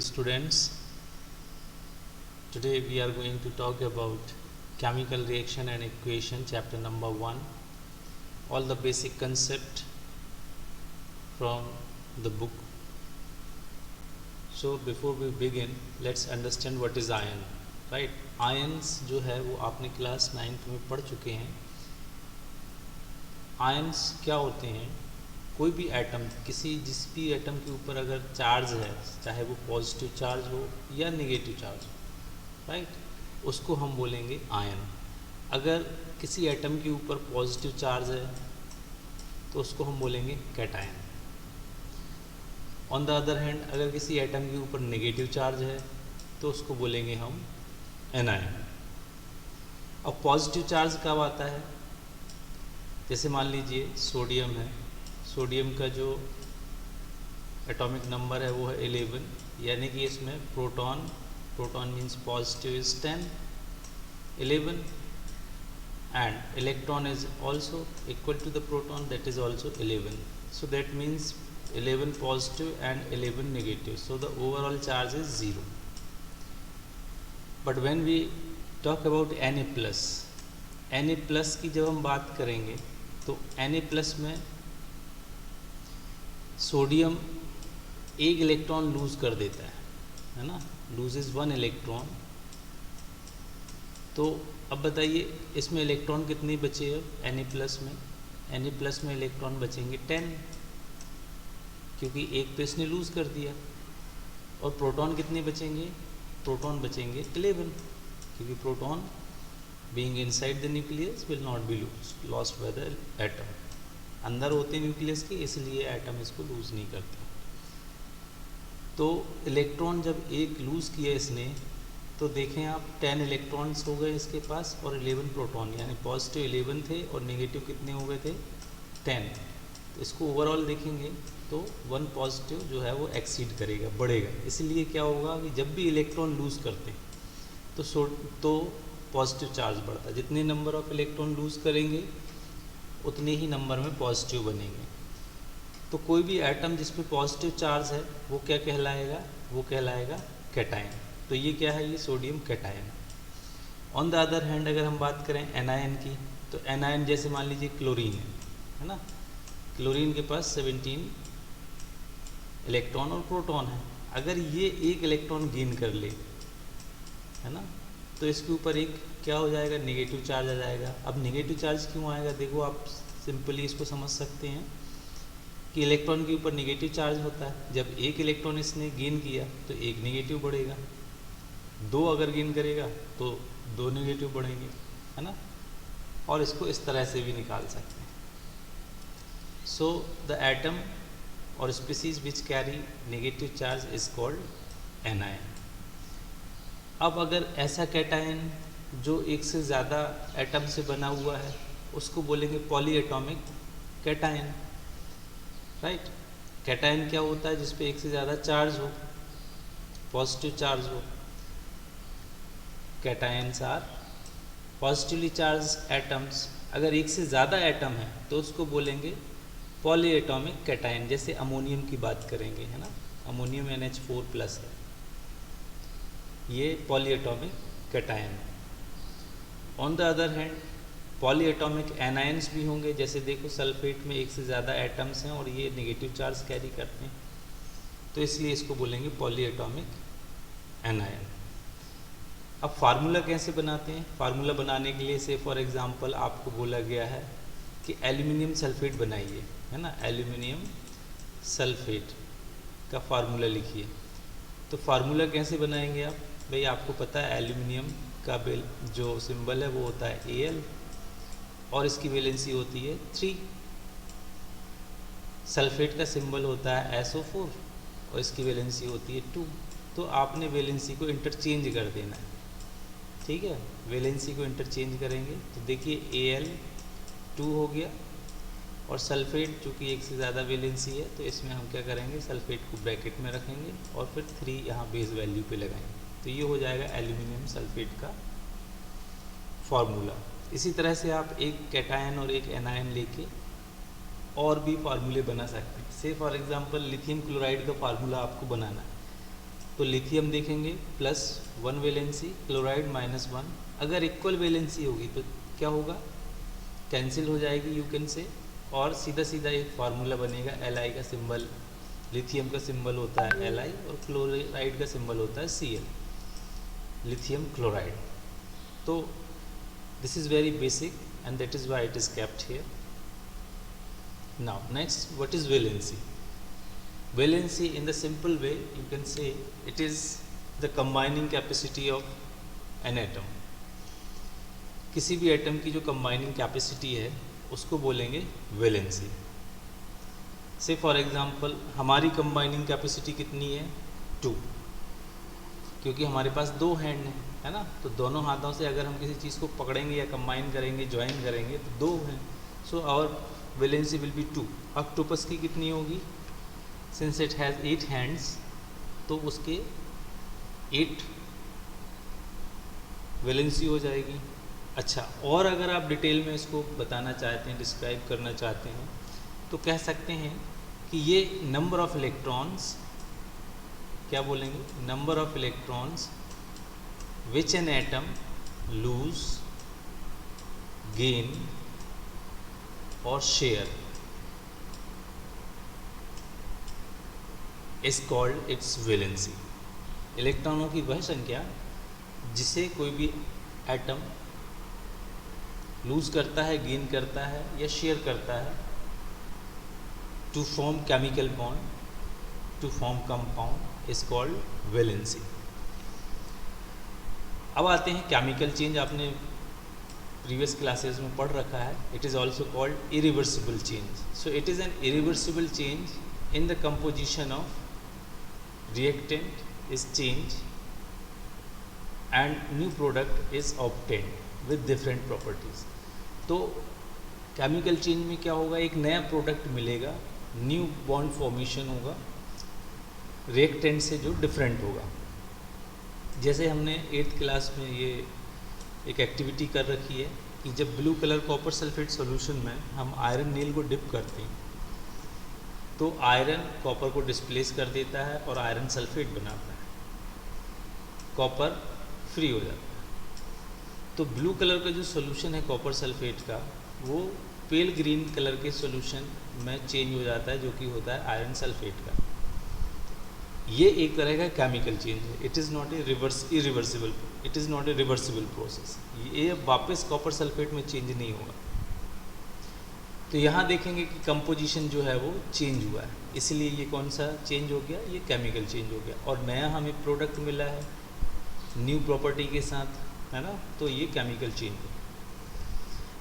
Students, today we are going to talk about chemical reaction and equation, chapter number 1, all the basic concept from the book. So before we begin, let's understand what is ion, right? Ions जो है वो आपने class 9th में पढ़ चुके हैं. Ions क्या होते हैं? कोई भी एटम, जिस भी एटम के ऊपर अगर चार्ज है, चाहे वो पॉजिटिव चार्ज हो या नेगेटिव चार्ज हो, राइट, उसको हम बोलेंगे आयन. अगर किसी एटम के ऊपर पॉजिटिव चार्ज है तो उसको हम बोलेंगे cation. On the other hand, अगर किसी एटम के ऊपर नेगेटिव चार्ज है तो उसको बोलेंगे हम एनायन. अब पॉजिटिव चार्ज कब आता है? जैसे मान लीजिए सोडियम है, सोडियम का जो एटॉमिक नंबर है वो है 11, यानी कि इसमें proton means positive is 10, 11, and electron is also equal to the proton, that is also 11. So that means 11 positive and 11 negative, so the overall charge is 0. But when we talk about Na+ की जब हम बात करेंगे तो Na+ में sodium एक electron loose कर देता है ना, लूजेज 1 इलेक्ट्रॉन. तो अब बताइए इसमें इलेक्ट्रॉन कितने बचे अब Na+ में? Na+ में इलेक्ट्रॉन बचेंगे 10, क्योंकि एक तो इसने लूज़ कर दिया. और प्रोटॉन कितने बचेंगे? प्रोटॉन बचेंगे 11, क्योंकि proton being inside the nucleus will not be lost by the atom. अंदर होते न्यूक्लियस के, इसलिए एटम इसको लूज़ नहीं करते. तो इलेक्ट्रॉन जब एक लूज़ किया इसने, तो देखें आप 10 इलेक्ट्रॉन्स हो गए इसके पास और 11 प्रोटॉन, यानी पॉजिटिव 11 थे और नेगेटिव कितने हो गए थे? 10. तो इसको ओवरऑल देखेंगे तो 1 पॉजिटिव जो है वो एक्सीड करेगा, बढ़ेगा. इसलिए क्या होगा कि जब भी इलेक्ट्रॉन लूज़ करते हैं तो पॉजिटिव चार्ज बढ़ता है. जितने नंबर ऑफ इलेक्ट्रॉन लूज़ करेंगे उतने ही नंबर में पॉजिटिव बनेंगे. तो कोई भी एटम जिस पे पॉजिटिव चार्ज है वो क्या कहलाएगा? वो कहलाएगा कैटायन. तो ये क्या है? ये sodium cation. On the other hand अगर हम बात करें एनायन की, तो एनायन जैसे मान लीजिए क्लोरीन है ना, क्लोरीन के पास 17 इलेक्ट्रॉन और प्रोटॉन है. अगर ये एक इलेक्ट्रॉन गेन कर ले, है ना, तो इसके ऊपर एक क्या हो जाएगा? नेगेटिव चार्ज आ जाएगा. अब नेगेटिव चार्ज क्यों आएगा? देखो आप सिंपली इसको समझ सकते हैं कि इलेक्ट्रॉन के ऊपर नेगेटिव चार्ज होता है. जब एक इलेक्ट्रॉन इसने गेन किया तो एक नेगेटिव बढ़ेगा, 2 अगर गेन करेगा तो 2 नेगेटिव बढ़ेंगे, है ना. और इसको इस तरह से भी निकाल सकते हैं. सो द एटम और species which carry negative charge is called anion. अब अगर ऐसा कैटायन जो एक से ज़्यादा एटम से बना हुआ है उसको बोलेंगे poly atomic cation, right. Cation क्या होता है? जिस पे एक से ज़्यादा चार्ज हो, पॉजिटिव चार्ज हो. Cations are positively charge atoms. अगर एक से ज़्यादा एटम है तो उसको बोलेंगे पॉली एटॉमिक कैटायन. जैसे अमोनियम की बात करेंगे, है ना, अमोनियम NH4+ है, ये पॉली एटॉमिक कैटायन है. On the other hand poly atomic anions भी होंगे. जैसे देखो सल्फेट में एक से ज़्यादा एटम्स हैं और ये नेगेटिव चार्ज कैरी करते हैं, तो इसलिए इसको बोलेंगे पॉली एटॉमिक एनायन. अब फार्मूला कैसे बनाते हैं? फार्मूला बनाने के लिए से फॉर एग्जांपल आपको बोला गया है कि एल्यूमिनियम सल्फेट बनाइए, है ना, एल्यूमिनियम सल्फेट का फार्मूला लिखिए. तो फार्मूला कैसे बनाएंगे आप? भाई आपको पता है एल्यूमिनियम का जो सिंबल है वो होता है Al और इसकी वैलेंसी होती है 3. सल्फेट का सिंबल होता है SO4 और इसकी वैलेंसी होती है 2. तो आपने वैलेंसी को इंटरचेंज कर देना है, ठीक है. वैलेंसी को इंटरचेंज करेंगे तो देखिए Al 2 हो गया, और सल्फेट चूँकि एक से ज़्यादा वैलेंसी है तो इसमें हम क्या करेंगे? सल्फेट को ब्रैकेट में रखेंगे और फिर 3 यहाँ बेस वैल्यू पे लगाएंगे. तो ये हो जाएगा एल्यूमिनियम सल्फेट का फार्मूला. इसी तरह से आप एक कैटायन और एक एनायन लेके और भी फार्मूले बना सकते हैं. से फॉर एग्जांपल लिथियम क्लोराइड का फार्मूला आपको बनाना है तो लिथियम देखेंगे +1 वैलेंसी, क्लोराइड -1। अगर इक्वल वैलेंसी होगी तो क्या होगा, कैंसिल हो जाएगी यू कैन से, और सीधा सीधा एक फार्मूला बनेगा। Li का सिंबल, लिथियम का सिंबल होता है Li और क्लोराइड का सिंबल होता है Cl, लिथियम क्लोराइड। तो this is very basic and that is why it is kept here. Now next, what is valency? Valency in the simple way you can say it is the combining capacity of an atom. किसी भी atom की जो combining capacity है उसको बोलेंगे valency. से for example हमारी combining capacity कितनी है, 2, क्योंकि हमारे पास 2 हैंड हैं, है ना। तो दोनों हाथों से अगर हम किसी चीज़ को पकड़ेंगे या कंबाइन करेंगे, ज्वाइन करेंगे तो 2 हैं। So our valency will be 2। Octopus की कितनी होगी, सिंस इट हैज़ 8 हैंड्स तो उसके 8 वैलेंसी हो जाएगी। अच्छा, और अगर आप डिटेल में इसको बताना चाहते हैं, डिस्क्राइब करना चाहते हैं, तो कह सकते हैं कि ये नंबर ऑफ इलेक्ट्रॉन्स, क्या बोलेंगे, number of electrons which an atom lose, gain और share is called its valency. इलेक्ट्रॉनों की वह संख्या जिसे कोई भी एटम लूज करता है, गेन करता है या शेयर करता है to form chemical bond, to form compound, is called valency. अब आते हैं केमिकल चेंज। आपने प्रीवियस क्लासेस में पढ़ रखा है, it is also called irreversible change. So it is an irreversible change in the composition of reactant is change and new product is obtained with different properties. तो chemical change में क्या होगा, एक नया प्रोडक्ट मिलेगा, न्यू बॉन्ड फॉर्मेशन होगा reactant से जो डिफरेंट होगा। जैसे हमने 8th क्लास में ये एक एक्टिविटी कर रखी है कि जब blue colour copper sulphate solution में हम आयरन नील को डिप करते हैं तो आयरन कॉपर को डिस्प्लेस कर देता है और आयरन सल्फेट बनाता है, कॉपर फ्री हो जाता है। तो ब्लू कलर का जो सॉल्यूशन है कॉपर सल्फेट का, वो पेल ग्रीन कलर के सॉल्यूशन में चेंज हो जाता है, जो कि होता है आयरन सल्फेट का। ये एक तरह का केमिकल चेंज है। It is not irreversible, it is not a reversible process. ये वापस कॉपर सल्फेट में चेंज नहीं होगा। तो यहाँ देखेंगे कि कंपोजिशन जो है वो चेंज हुआ है, इसलिए ये कौन सा चेंज हो गया, ये केमिकल चेंज हो गया, और नया हमें प्रोडक्ट मिला है न्यू प्रॉपर्टी के साथ, है ना। तो ये केमिकल चेंज है।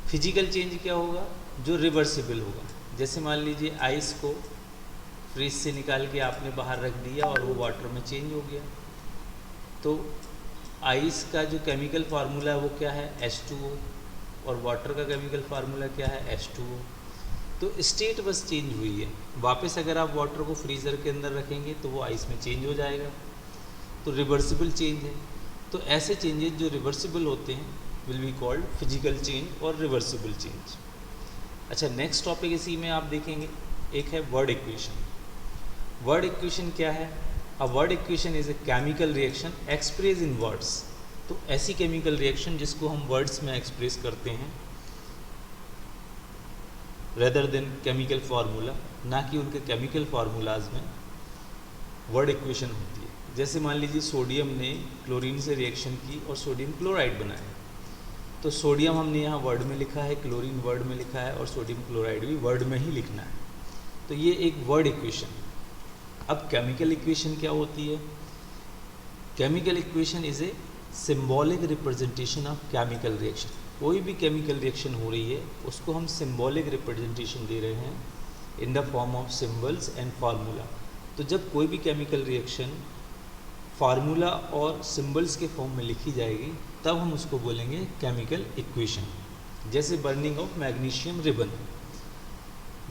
फिजिकल चेंज क्या होगा, जो रिवर्सिबल होगा। जैसे मान लीजिए आइस को फ्रिज से निकाल के आपने बाहर रख दिया और वो वाटर में चेंज हो गया, तो आइस का जो केमिकल फार्मूला है वो क्या है, H2O, और वाटर का केमिकल फार्मूला क्या है, H2O। तो स्टेट बस चेंज हुई है। वापस अगर आप वाटर को फ्रीज़र के अंदर रखेंगे तो वो आइस में चेंज हो जाएगा। तो रिवर्सिबल चेंज है। तो ऐसे चेंजेस जो रिवर्सिबल होते हैं will be called physical change और रिवर्सिबल चेंज। अच्छा, नेक्स्ट टॉपिक इसी में आप देखेंगे, एक है वर्ड इक्वेशन। वर्ड इक्वेशन क्या है, a word equation is a chemical reaction express in words. तो ऐसी केमिकल रिएक्शन जिसको हम वर्ड्स में एक्सप्रेस करते हैं रेदर देन केमिकल फार्मूला, ना कि उनके केमिकल फार्मूलाज में वर्ड इक्वेशन होती है। जैसे मान लीजिए सोडियम ने क्लोरीन से रिएक्शन की और सोडियम क्लोराइड बनाया, तो सोडियम हमने यहाँ वर्ड में लिखा है, क्लोरीन वर्ड में लिखा है, और सोडियम क्लोराइड भी वर्ड में ही लिखना है। तो ये एक वर्ड इक्वेशन। अब केमिकल इक्वेशन क्या होती है, chemical equation is a symbolic representation of chemical reaction. कोई भी केमिकल रिएक्शन हो रही है उसको हम सिंबॉलिक रिप्रेजेंटेशन दे रहे हैं in the form of symbols and formula. तो जब कोई भी केमिकल रिएक्शन फार्मूला और सिंबल्स के फॉर्म में लिखी जाएगी तब हम उसको बोलेंगे केमिकल इक्वेशन। जैसे बर्निंग ऑफ मैग्नीशियम रिबन,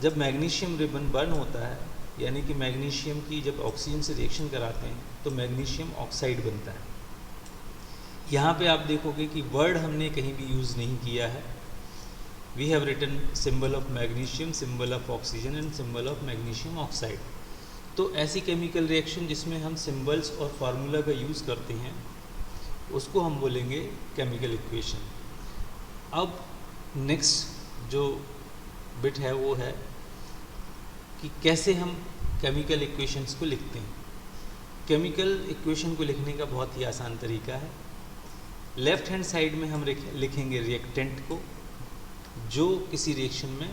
जब मैग्नीशियम रिबन बर्न होता है, यानी कि मैग्नीशियम की जब ऑक्सीजन से रिएक्शन कराते हैं तो मैग्नीशियम ऑक्साइड बनता है। यहाँ पे आप देखोगे कि वर्ड हमने कहीं भी यूज़ नहीं किया है। We have written symbol of magnesium, symbol of oxygen and symbol of magnesium oxide. तो ऐसी केमिकल रिएक्शन जिसमें हम सिंबल्स और फार्मूला का यूज़ करते हैं उसको हम बोलेंगे केमिकल इक्वेशन। अब नेक्स्ट जो बिट है वो है कि कैसे हम केमिकल इक्वेशंस को लिखते हैं। केमिकल इक्वेशन को लिखने का बहुत ही आसान तरीका है। लेफ्ट हैंड साइड में हम लिखेंगे रिएक्टेंट को जो किसी रिएक्शन में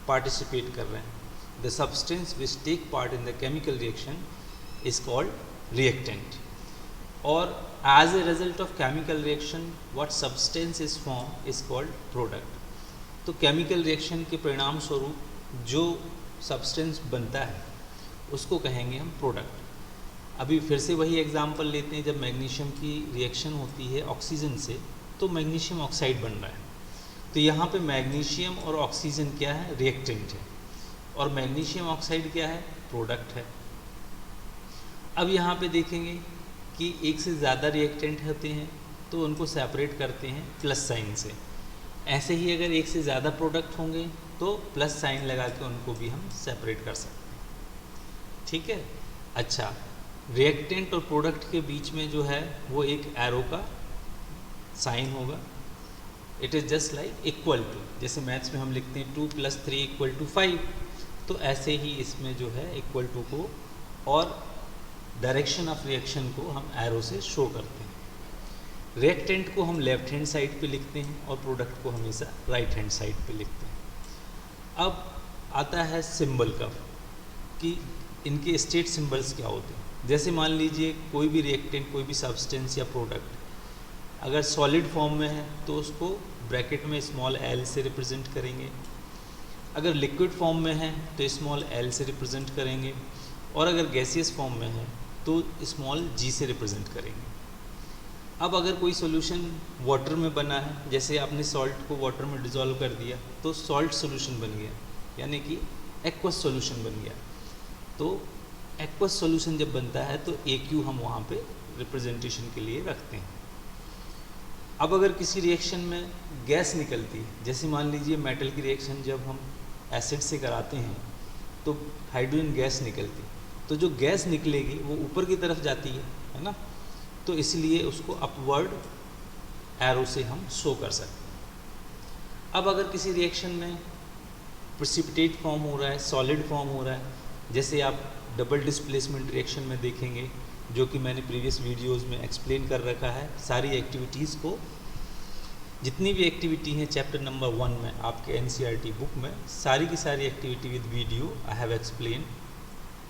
पार्टिसिपेट कर रहे हैं। The substance which take part in the chemical reaction is called reactant. और as a result of chemical reaction what substance is form is called product. तो केमिकल रिएक्शन के परिणाम स्वरूप जो सब्सटेंस बनता है उसको कहेंगे हम प्रोडक्ट। अभी फिर से वही एग्जांपल लेते हैं, जब मैग्नीशियम की रिएक्शन होती है ऑक्सीजन से तो मैग्नीशियम ऑक्साइड बन रहा है। तो यहाँ पे मैग्नीशियम और ऑक्सीजन क्या है, रिएक्टेंट है, और मैग्नीशियम ऑक्साइड क्या है, प्रोडक्ट है। अब यहाँ पे देखेंगे कि एक से ज़्यादा रिएक्टेंट होते हैं तो उनको सेपरेट करते हैं प्लस साइन से। ऐसे ही अगर एक से ज़्यादा प्रोडक्ट होंगे तो प्लस साइन लगा के उनको भी हम सेपरेट कर सकते हैं। ठीक है। अच्छा, रिएक्टेंट और प्रोडक्ट के बीच में जो है वो एक एरो का साइन होगा। It is just like equal to, जैसे मैथ्स में हम लिखते हैं 2 + 3 = 5, तो ऐसे ही इसमें जो है इक्वल टू को और डायरेक्शन ऑफ रिएक्शन को हम एरो से शो करते हैं। रिएक्टेंट को हम लेफ्ट हैंड साइड पे लिखते हैं और प्रोडक्ट को हमेशा राइट हैंड साइड पे लिखते हैं। अब आता है सिंबल का कि इनके स्टेट सिंबल्स क्या होते हैं। जैसे मान लीजिए कोई भी रिएक्टेंट, कोई भी सब्सटेंस या प्रोडक्ट अगर सॉलिड फॉर्म में है तो उसको ब्रैकेट में स्मॉल l से रिप्रेजेंट करेंगे। अगर लिक्विड फॉर्म में है तो स्मॉल l से रिप्रेजेंट करेंगे, और अगर गैसियस फॉर्म में है तो स्मॉल g से रिप्रेजेंट करेंगे। अब अगर कोई सॉल्यूशन वाटर में बना है, जैसे आपने सॉल्ट को वाटर में डिज़ोल्व कर दिया तो सॉल्ट सॉल्यूशन बन गया, यानी कि एक्वस सॉल्यूशन बन गया। तो एक्वस सॉल्यूशन जब बनता है तो AQ हम वहाँ पे रिप्रेजेंटेशन के लिए रखते हैं। अब अगर किसी रिएक्शन में गैस निकलती है, जैसे मान लीजिए मेटल की रिएक्शन जब हम एसिड से कराते हैं तो हाइड्रोजन गैस निकलती, तो जो गैस निकलेगी वो ऊपर की तरफ जाती है ना, तो इसलिए उसको अपवर्ड एरो से हम शो कर सकते हैं। अब अगर किसी रिएक्शन में प्रेसिपिटेट फॉर्म हो रहा है, सॉलिड फॉर्म हो रहा है, जैसे आप डबल डिस्प्लेसमेंट रिएक्शन में देखेंगे, जो कि मैंने प्रीवियस वीडियोस में एक्सप्लेन कर रखा है। सारी एक्टिविटीज़ को, जितनी भी एक्टिविटी हैं चैप्टर नंबर 1 में आपके NCERT बुक में, सारी की सारी activity with video I have explain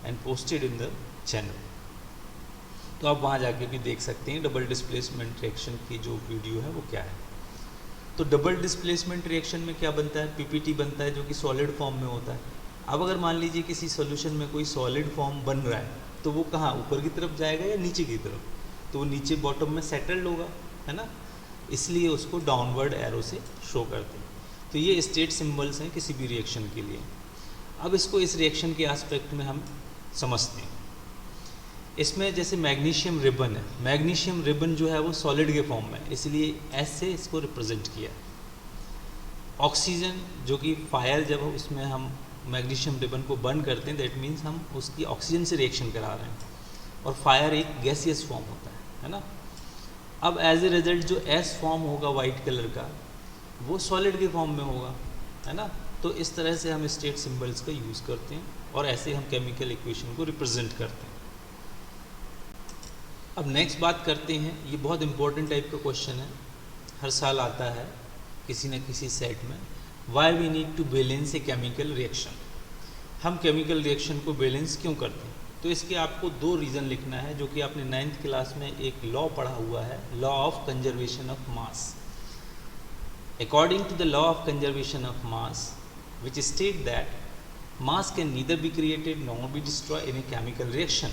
and posted in the channel. तो आप वहाँ जाके भी देख सकते हैं डबल डिस्प्लेसमेंट रिएक्शन की जो वीडियो है वो क्या है। तो डबल डिस्प्लेसमेंट रिएक्शन में क्या बनता है, PPT बनता है, जो कि सॉलिड फॉर्म में होता है। अब अगर मान लीजिए किसी सॉल्यूशन में कोई सॉलिड फॉर्म बन रहा है तो वो कहाँ, ऊपर की तरफ जाएगा या नीचे की तरफ, तो वो नीचे बॉटम में सेटल्ड होगा, है ना, इसलिए उसको डाउनवर्ड एरो से शो करते हैं। तो ये स्टेट सिंबल्स हैं किसी भी रिएक्शन के लिए। अब इसको इस रिएक्शन के एस्पेक्ट में हम समझते हैं। इसमें जैसे मैग्नीशियम रिबन है, मैग्नीशियम रिबन जो है वो सॉलिड के फॉर्म में, इसलिए एस से इसको रिप्रेजेंट किया। ऑक्सीजन जो कि फायर, जब उसमें हम मैग्नीशियम रिबन को बर्न करते हैं दैट मीन्स हम उसकी ऑक्सीजन से रिएक्शन करा रहे हैं, और फायर एक गैसियस फॉर्म होता है ना। अब एज ए रिजल्ट जो एस फॉर्म होगा वाइट कलर का वो सॉलिड के फॉर्म में होगा, है ना। तो इस तरह से हम स्टेट सिंबल्स का यूज़ करते हैं और ऐसे हम केमिकल इक्वेशन को रिप्रेजेंट करते हैं। अब नेक्स्ट बात करते हैं, ये बहुत इंपॉर्टेंट टाइप का क्वेश्चन है, हर साल आता है किसी न किसी सेट में। Why we need to balance a chemical reaction, हम केमिकल रिएक्शन को बैलेंस क्यों करते हैं। तो इसके आपको 2 रीज़न लिखना है, जो कि आपने 9th क्लास में एक लॉ पढ़ा हुआ है, law of conservation of mass. According to the law of conservation of mass which state that mass can neither be created nor be destroy in a chemical reaction.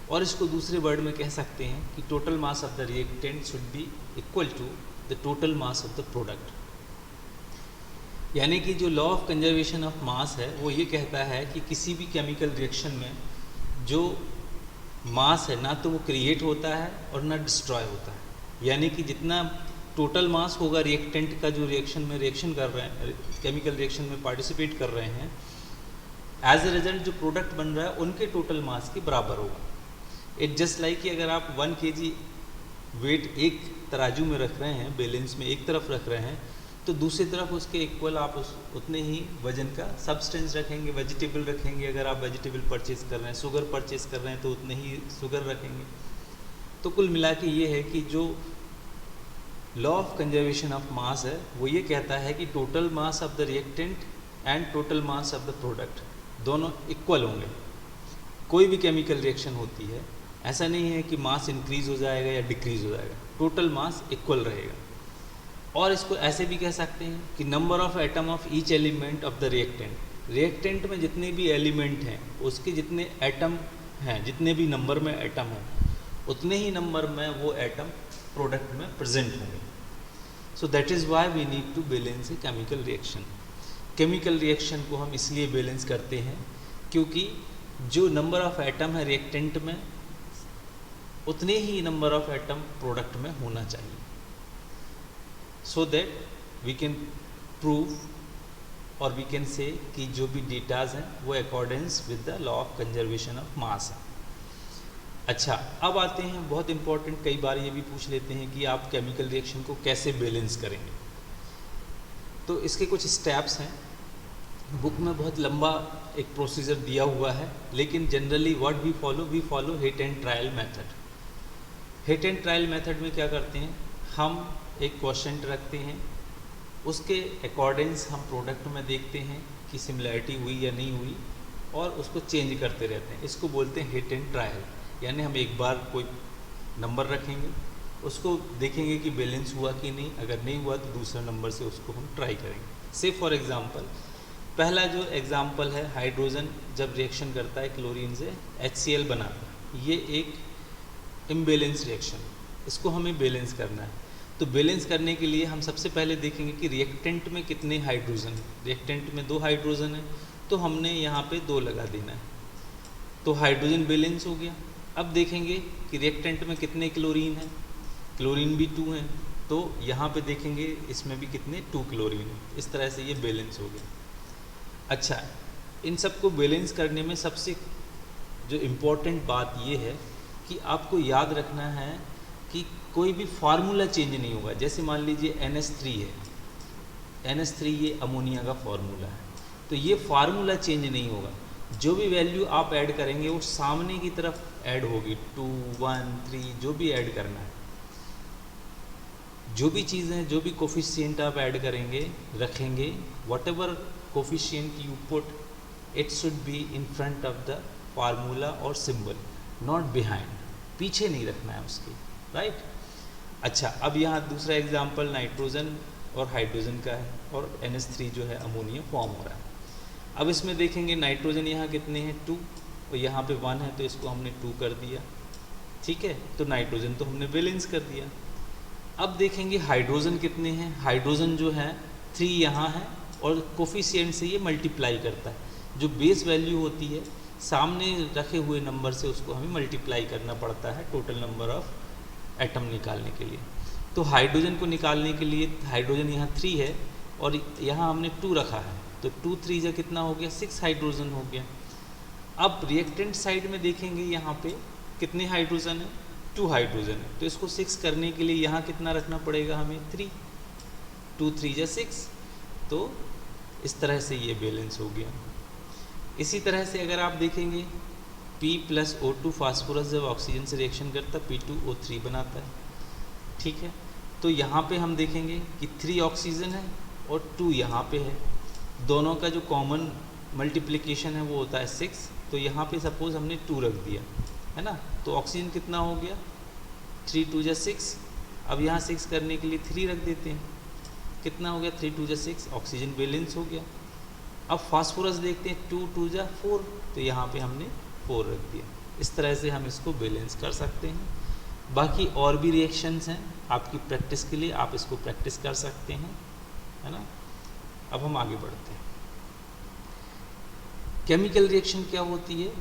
और इसको दूसरे word में कह सकते हैं कि total mass of the reactant should be equal to the total mass of the product. यानी कि जो law of conservation of mass है वो ये कहता है कि किसी भी केमिकल रिएक्शन में जो मास है ना तो वो क्रिएट होता है और ना डिस्ट्रॉय होता है। यानी कि जितना टोटल मास होगा रिएक्टेंट का जो रिएक्शन में रिएक्शन कर रहे हैं, केमिकल रिएक्शन में पार्टिसिपेट कर रहे हैं, एज ए रिजल्ट जो प्रोडक्ट बन रहा है उनके टोटल मास के बराबर होगा। इट जस्ट लाइक कि अगर आप 1 kg वेट एक तराजू में रख रहे हैं, बैलेंस में एक तरफ रख रहे हैं, तो दूसरी तरफ उसके इक्वल आप उतने ही वजन का सब्सटेंस रखेंगे, वेजिटेबल रखेंगे। अगर आप वेजिटेबल परचेज कर रहे हैं, शुगर परचेज कर रहे हैं, तो उतने ही शुगर रखेंगे। तो कुल मिला के ये है कि जो law of conservation of mass है वो ये कहता है कि total mass of the reactant and total mass of the product दोनों इक्वल होंगे। कोई भी केमिकल रिएक्शन होती है, ऐसा नहीं है कि मास इंक्रीज हो जाएगा या डिक्रीज हो जाएगा, टोटल मास इक्वल रहेगा। और इसको ऐसे भी कह सकते हैं कि number of atom of each element of the reactant में जितने भी एलिमेंट हैं उसके जितने एटम हैं, जितने भी नंबर में एटम हैं, उतने ही नंबर में वो एटम प्रोडक्ट में प्रेजेंट होंगे। So that is why we need to balance a chemical reaction. Chemical reaction को हम इसलिए बैलेंस करते हैं क्योंकि जो नंबर ऑफ एटम है रिएक्टेंट में, उतने ही नंबर ऑफ एटम प्रोडक्ट में होना चाहिए, so that we can prove और वी कैन से कि जो भी डेटाज हैं वो accordance with the law of conservation of mass है। अच्छा, अब आते हैं बहुत इंपॉर्टेंट, कई बार ये भी पूछ लेते हैं कि आप केमिकल रिएक्शन को कैसे बैलेंस करेंगे। तो इसके कुछ स्टेप्स हैं, बुक में बहुत लंबा एक प्रोसीजर दिया हुआ है, लेकिन generally what we follow hit and trial method. Hit and trial method में क्या करते हैं, हम एक क्वेश्चन रखते हैं, उसके अकॉर्डिंग्स हम प्रोडक्ट में देखते हैं कि सिमिलैरिटी हुई या नहीं हुई, और उसको चेंज करते रहते हैं। इसको बोलते हैं हिट एंड ट्रायल। यानी हम एक बार कोई नंबर रखेंगे, उसको देखेंगे कि बैलेंस हुआ कि नहीं, अगर नहीं हुआ तो दूसरे नंबर से उसको हम ट्राई करेंगे। से फॉर एग्जांपल, पहला जो एग्जांपल है, हाइड्रोजन जब रिएक्शन करता है क्लोरीन से HCl बनाता है, ये एक इम्बैलेंस रिएक्शन, इसको हमें बैलेंस करना है। तो बैलेंस करने के लिए हम सबसे पहले देखेंगे कि रिएक्टेंट में कितने हाइड्रोजन हैं। रिएक्टेंट में 2 हाइड्रोजन है, तो हमने यहाँ पे 2 लगा देना है, तो हाइड्रोजन बैलेंस हो गया। अब देखेंगे कि रिएक्टेंट में कितने क्लोरीन हैं, क्लोरीन भी 2 हैं, तो यहाँ पे देखेंगे इसमें भी कितने 2 क्लोरीन हैं। इस तरह से ये बैलेंस हो गया। अच्छा, इन सबको बैलेंस करने में सबसे जो इम्पोर्टेंट बात ये है कि आपको याद रखना है कि कोई भी फार्मूला चेंज नहीं होगा। जैसे मान लीजिए NH3 है, NH3 ये अमोनिया का फार्मूला है, तो ये फार्मूला चेंज नहीं होगा। जो भी वैल्यू आप ऐड करेंगे वो सामने की तरफ ऐड होगी, 2, 1, 3 जो भी ऐड करना है, जो भी चीज़ें, जो भी कोफिशिएंट आप ऐड करेंगे, रखेंगे, whatever coefficient you put, it should be in front of the formula और सिंबल, नॉट बिहाइंड, पीछे नहीं रखना है उसके, राइट। अच्छा, अब यहाँ दूसरा एग्जांपल नाइट्रोजन और हाइड्रोजन का है, और NH3 जो है अमोनिया फॉर्म हो रहा है। अब इसमें देखेंगे नाइट्रोजन यहाँ कितने हैं 2, और यहाँ पे 1 है, तो इसको हमने 2 कर दिया, ठीक है। तो नाइट्रोजन तो हमने बैलेंस कर दिया। अब देखेंगे हाइड्रोजन कितने हैं। हाइड्रोजन जो है 3 यहाँ है, और कोफिशिएंट से ये मल्टीप्लाई करता है। जो बेस वैल्यू होती है सामने रखे हुए नंबर से उसको हमें मल्टीप्लाई करना पड़ता है टोटल नंबर ऑफ एटम निकालने के लिए। तो हाइड्रोजन को निकालने के लिए हाइड्रोजन यहाँ 3 है और यहाँ हमने 2 रखा है, तो 2 3 जा कितना हो गया, 6 हाइड्रोजन हो गया। अब रिएक्टेंट साइड में देखेंगे यहाँ पे कितने हाइड्रोजन है, 2 हाइड्रोजन है, तो इसको 6 करने के लिए यहाँ कितना रखना पड़ेगा हमें, 3, 2 3 जा 6, तो इस तरह से ये बैलेंस हो गया। इसी तरह से अगर आप देखेंगे P + O2 फास्फोरस जब ऑक्सीजन से रिएक्शन करता P2O3 बनाता है, ठीक है। तो यहाँ पे हम देखेंगे कि 3 ऑक्सीजन है और 2 यहाँ पे है, दोनों का जो कॉमन मल्टीप्लिकेशन है वो होता है 6, तो यहाँ पे सपोज हमने 2 रख दिया है ना, तो ऑक्सीजन कितना हो गया, 3 2 जा 6। अब यहाँ 6 करने के लिए 3 रख देते हैं, कितना हो गया, 3 2 जा 6, ऑक्सीजन बैलेंस हो गया। अब फास्फोरस देखते हैं, 2 2 जा 4, तो यहाँ पे हमने 4 रख दिया। इस तरह से हम इसको बैलेंस कर सकते हैं। बाकी और भी रिएक्शंस हैं, आपकी प्रैक्टिस के लिए आप इसको प्रैक्टिस कर सकते हैं, है ना। अब हम आगे बढ़ते हैं। केमिकल रिएक्शन क्या होती है,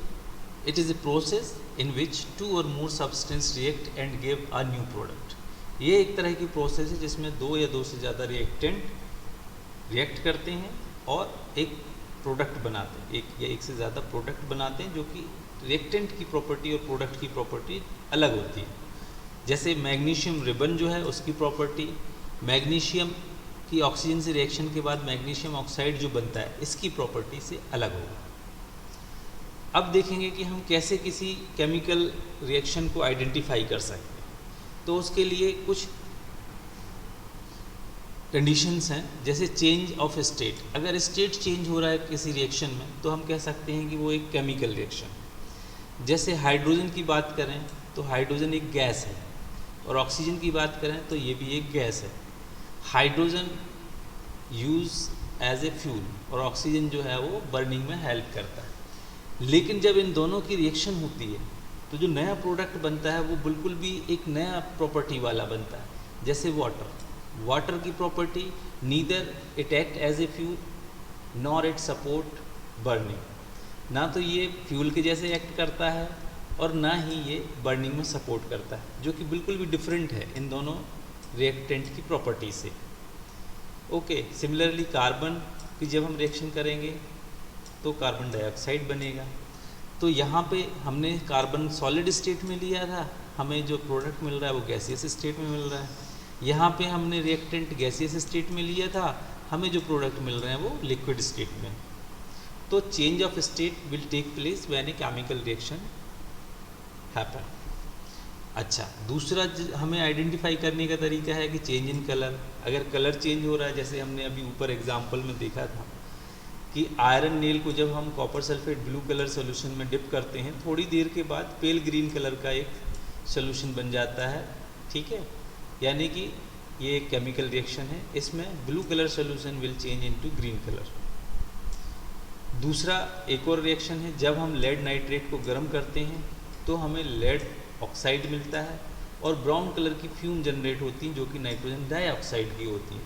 it is a process in which 2 और more substance react and give a new product. ये एक तरह की प्रोसेस है जिसमें 2 या 2 से ज़्यादा रिएक्टेंट रिएक्ट करते हैं और एक प्रोडक्ट बनाते हैं, एक या एक से ज़्यादा प्रोडक्ट बनाते हैं जो कि रिएक्टेंट की प्रॉपर्टी और प्रोडक्ट की प्रॉपर्टी अलग होती है। जैसे मैग्नीशियम रिबन जो है उसकी प्रॉपर्टी, मैग्नीशियम की ऑक्सीजन से रिएक्शन के बाद मैग्नीशियम ऑक्साइड जो बनता है इसकी प्रॉपर्टी से अलग होगा। अब देखेंगे कि हम कैसे किसी केमिकल रिएक्शन को आइडेंटिफाई कर सकते हैं। तो उसके लिए कुछ कंडीशंस हैं, जैसे चेंज ऑफ स्टेट। अगर स्टेट चेंज हो रहा है किसी रिएक्शन में तो हम कह सकते हैं कि वो एक केमिकल रिएक्शन है। जैसे हाइड्रोजन की बात करें तो हाइड्रोजन एक गैस है, और ऑक्सीजन की बात करें तो ये भी एक गैस है। Hydrogen use as a fuel और ऑक्सीजन जो है वो बर्निंग में हेल्प करता है। लेकिन जब इन दोनों की रिएक्शन होती है तो जो नया प्रोडक्ट बनता है वो बिल्कुल भी एक नया प्रॉपर्टी वाला बनता है। जैसे वाटर की property, neither it act as a fuel nor it support burning. ना तो ये फ्यूल के जैसे एक्ट करता है और ना ही ये बर्निंग में सपोर्ट करता है, जो कि बिल्कुल भी डिफरेंट है इन दोनों रिएक्टेंट की प्रॉपर्टी से। ओके, सिमिलरली कार्बन की जब हम रिएक्शन करेंगे तो कार्बन डाइऑक्साइड बनेगा। तो यहाँ पे हमने कार्बन सॉलिड स्टेट में लिया था, हमें जो प्रोडक्ट मिल रहा है वो गैसियस स्टेट में मिल रहा है। यहाँ पे हमने रिएक्टेंट गैसियस स्टेट में लिया था, हमें जो प्रोडक्ट मिल रहे हैं वो लिक्विड स्टेट में। तो change of state will take place when a chemical reaction happen. अच्छा, दूसरा हमें आइडेंटिफाई करने का तरीका है कि चेंज इन कलर। अगर कलर चेंज हो रहा है, जैसे हमने अभी ऊपर एग्जाम्पल में देखा था कि आयरन नेल को जब हम copper sulphate blue colour solution में डिप करते हैं, थोड़ी देर के बाद पेल ग्रीन कलर का एक सोल्यूशन बन जाता है। ठीक है, यानी कि ये एक केमिकल रिएक्शन है, इसमें blue colour solution will change into green colour. दूसरा एक और रिएक्शन है, जब हम लेड नाइट्रेट को गर्म करते हैं तो हमें लेड ऑक्साइड मिलता है और ब्राउन कलर की फ्यूम जनरेट होती है जो कि नाइट्रोजन डाइऑक्साइड की होती है।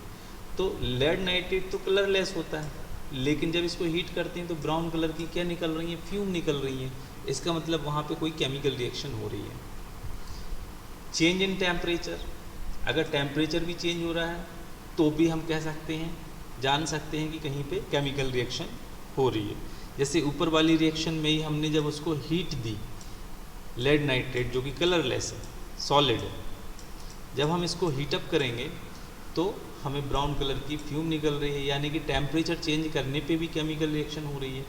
तो लेड नाइट्रेट तो कलरलेस होता है, लेकिन जब इसको हीट करते हैं तो ब्राउन कलर की क्या निकल रही है, फ्यूम निकल रही है। इसका मतलब वहाँ पे कोई केमिकल रिएक्शन हो रही है। चेंज इन टेम्परेचर, अगर टेम्परेचर भी चेंज हो रहा है तो भी हम कह सकते हैं, जान सकते हैं कि कहीं पे केमिकल रिएक्शन हो रही है। जैसे ऊपर वाली रिएक्शन में ही हमने जब उसको हीट दी, लेड नाइट्रेट जो कि कलरलेस है, सॉलिड है, जब हम इसको हीटअप करेंगे तो हमें ब्राउन कलर की फ्यूम निकल रही है, यानी कि टेम्परेचर चेंज करने पे भी केमिकल रिएक्शन हो रही है।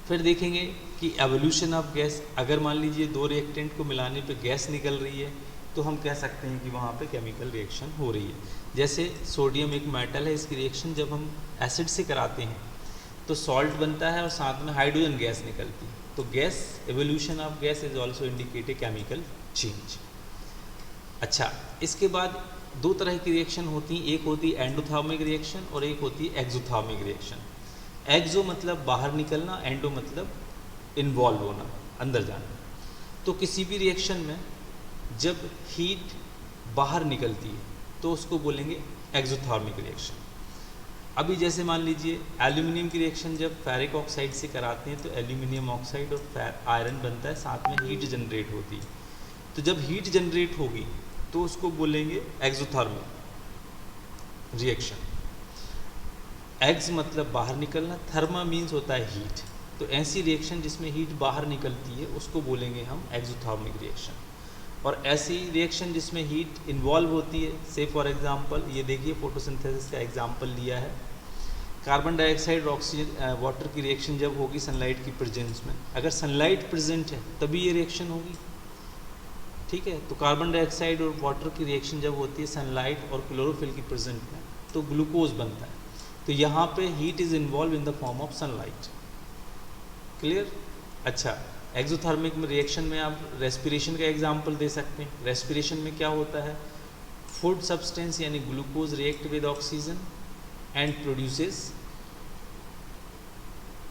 फिर देखेंगे कि एवोल्यूशन ऑफ गैस, अगर मान लीजिए दो रिएक्टेंट को मिलाने पे गैस निकल रही है तो हम कह सकते हैं कि वहाँ पे केमिकल रिएक्शन हो रही है। जैसे सोडियम एक मेटल है, इसकी रिएक्शन जब हम एसिड से कराते हैं तो सॉल्ट बनता है और साथ में हाइड्रोजन गैस निकलती है। तो gas, evolution of gas is also indicate a chemical change. अच्छा, इसके बाद दो तरह की रिएक्शन होती हैं, एक होती है एंडोथर्मिक रिएक्शन और एक होती है एक्सोथर्मिक रिएक्शन। एक्सो मतलब बाहर निकलना, एंडो मतलब इन्वॉल्व होना, अंदर जाना। तो किसी भी रिएक्शन में जब हीट बाहर निकलती है तो उसको बोलेंगे एक्सोथर्मिक रिएक्शन। अभी जैसे मान लीजिए एल्यूमिनियम की रिएक्शन जब फेरिक ऑक्साइड से कराते हैं तो एल्यूमिनियम ऑक्साइड और आयरन बनता है, साथ में हीट जनरेट होती है। तो जब हीट जनरेट होगी तो उसको बोलेंगे एक्सोथर्मिक रिएक्शन। एक्स मतलब बाहर निकलना, थर्मा मीन्स होता है हीट। तो ऐसी रिएक्शन जिसमें हीट बाहर निकलती है उसको बोलेंगे हम एक्सोथर्मिक रिएक्शन। और ऐसी रिएक्शन जिसमें हीट इन्वॉल्व होती है, से फॉर एग्जांपल ये देखिए फोटोसिंथेसिस का एग्जांपल लिया है। कार्बन डाइऑक्साइड और ऑक्सीजन वाटर की रिएक्शन जब होगी सनलाइट की प्रेजेंस में, अगर सनलाइट प्रेजेंट है तभी ये रिएक्शन होगी। ठीक है, तो कार्बन डाइऑक्साइड और वाटर की रिएक्शन जब होती है सनलाइट और क्लोरोफिल की प्रेजेंट में तो ग्लूकोज बनता है। तो यहाँ पे heat is involve in the form of sunlight. Clear? अच्छा, एक्सोथर्मिक में रिएक्शन में आप रेस्पिरेशन का एग्जांपल दे सकते हैं। रेस्पिरेशन में क्या होता है, फूड सब्सटेंस यानी glucose react with oxygen and produces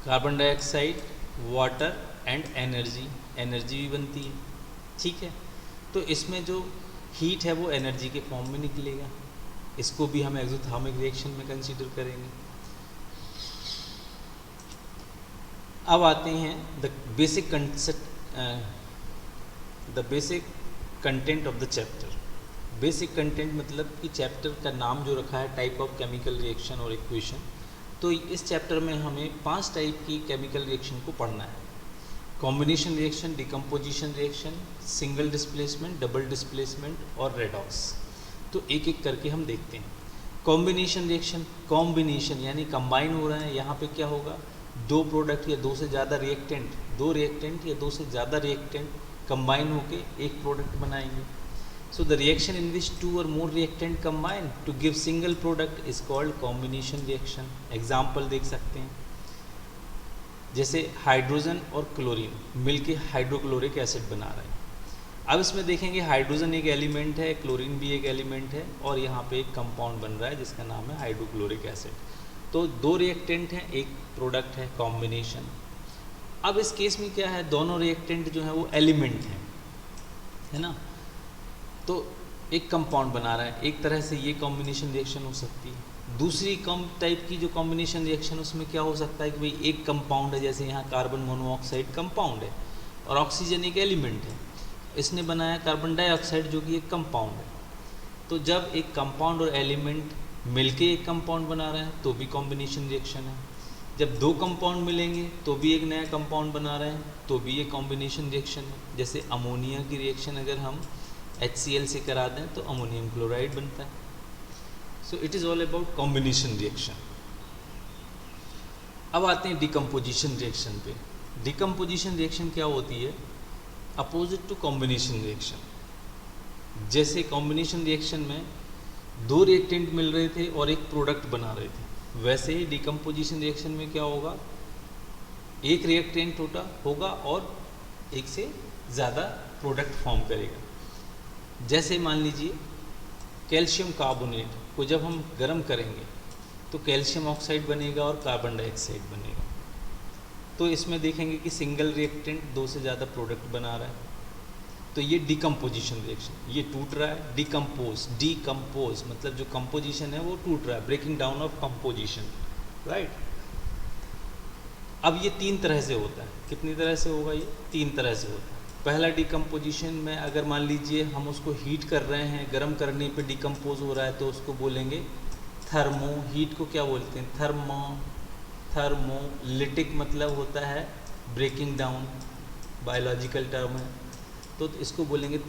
carbon dioxide, water and energy. Energy भी बनती है। ठीक है, तो इसमें जो हीट है वो एनर्जी के फॉर्म में निकलेगा। इसको भी हम एक्सोथर्मिक रिएक्शन में कंसीडर करेंगे। अब आते हैं the basic content of the chapter. Basic content मतलब कि चैप्टर का नाम जो रखा है टाइप ऑफ केमिकल रिएक्शन और इक्वेशन, तो इस चैप्टर में हमें 5 टाइप की केमिकल रिएक्शन को पढ़ना है। Combination reaction, decomposition reaction, single displacement, double displacement और रेडॉक्स। तो एक एक करके हम देखते हैं। कॉम्बिनेशन रिएक्शन, कॉम्बिनेशन यानी कंबाइन हो रहे हैं। यहाँ पे क्या होगा, दो प्रोडक्ट या दो से ज़्यादा रिएक्टेंट, दो रिएक्टेंट या दो से ज़्यादा रिएक्टेंट कंबाइन होके एक प्रोडक्ट बनाएंगे। So the reaction in which 2 or more reactant combine to give single product is called combination reaction. Example देख सकते हैं, जैसे हाइड्रोजन और क्लोरीन मिलके हाइड्रोक्लोरिक एसिड बना रहे हैं। अब इसमें देखेंगे हाइड्रोजन एक एलिमेंट है, क्लोरीन भी एक एलिमेंट है, और यहाँ पे एक कंपाउंड बन रहा है जिसका नाम है हाइड्रोक्लोरिक एसिड। तो दो रिएक्टेंट हैं, एक प्रोडक्ट है, कॉम्बिनेशन। अब इस केस में क्या है, दोनों रिएक्टेंट जो है वो एलिमेंट हैं, है ना। तो एक कंपाउंड बना रहा है, एक तरह से ये कॉम्बिनेशन रिएक्शन हो सकती है। दूसरी कम टाइप की जो कॉम्बिनेशन रिएक्शन, उसमें क्या हो सकता है कि भाई एक कंपाउंड है, जैसे यहाँ कार्बन मोनोऑक्साइड कंपाउंड है और ऑक्सीजन एक एलिमेंट है, इसने बनाया कार्बन डाइऑक्साइड जो कि एक कंपाउंड है। तो जब एक कंपाउंड और एलिमेंट मिलके एक कंपाउंड बना रहे हैं तो भी कॉम्बिनेशन रिएक्शन है। जब दो कंपाउंड मिलेंगे तो भी एक नया कंपाउंड बना रहे हैं तो भी ये कॉम्बिनेशन रिएक्शन है। जैसे अमोनिया की रिएक्शन अगर हम HCl से करा दें तो अमोनियम क्लोराइड बनता है। सो it is all about combination reaction. अब आते हैं डिकम्पोजिशन रिएक्शन पे। डिकम्पोजिशन रिएक्शन क्या होती है, अपोजिट टू कॉम्बिनेशन रिएक्शन। जैसे कॉम्बिनेशन रिएक्शन में दो रिएक्टेंट मिल रहे थे और एक प्रोडक्ट बना रहे थे, वैसे ही डिकम्पोजिशन रिएक्शन में क्या होगा, एक रिएक्टेंट होगा और एक से ज़्यादा प्रोडक्ट फॉर्म करेगा। जैसे मान लीजिए कैल्शियम कार्बोनेट को जब हम गर्म करेंगे तो कैल्शियम ऑक्साइड बनेगा और कार्बन डाइऑक्साइड बनेगा। तो इसमें देखेंगे कि सिंगल रिएक्टेंट दो से ज़्यादा प्रोडक्ट बना रहा है, तो ये डिकम्पोजिशन रिएक्शन। ये टूट रहा है, डिकम्पोज मतलब जो कंपोजिशन है वो टूट रहा है, breaking down of composition, right. अब ये 3 तरह से होता है। कितनी तरह से होगा ये? 3 तरह से होता है। पहला डिकम्पोजिशन में अगर मान लीजिए हम उसको हीट कर रहे हैं, गर्म करने पे डिकम्पोज हो रहा है, तो उसको बोलेंगे थर्मो। हीट को क्या बोलते हैं? थर्मोलिटिक मतलब होता है ब्रेकिंग डाउन, बायोलॉजिकल टर्म है, तो इसको बोलेंगे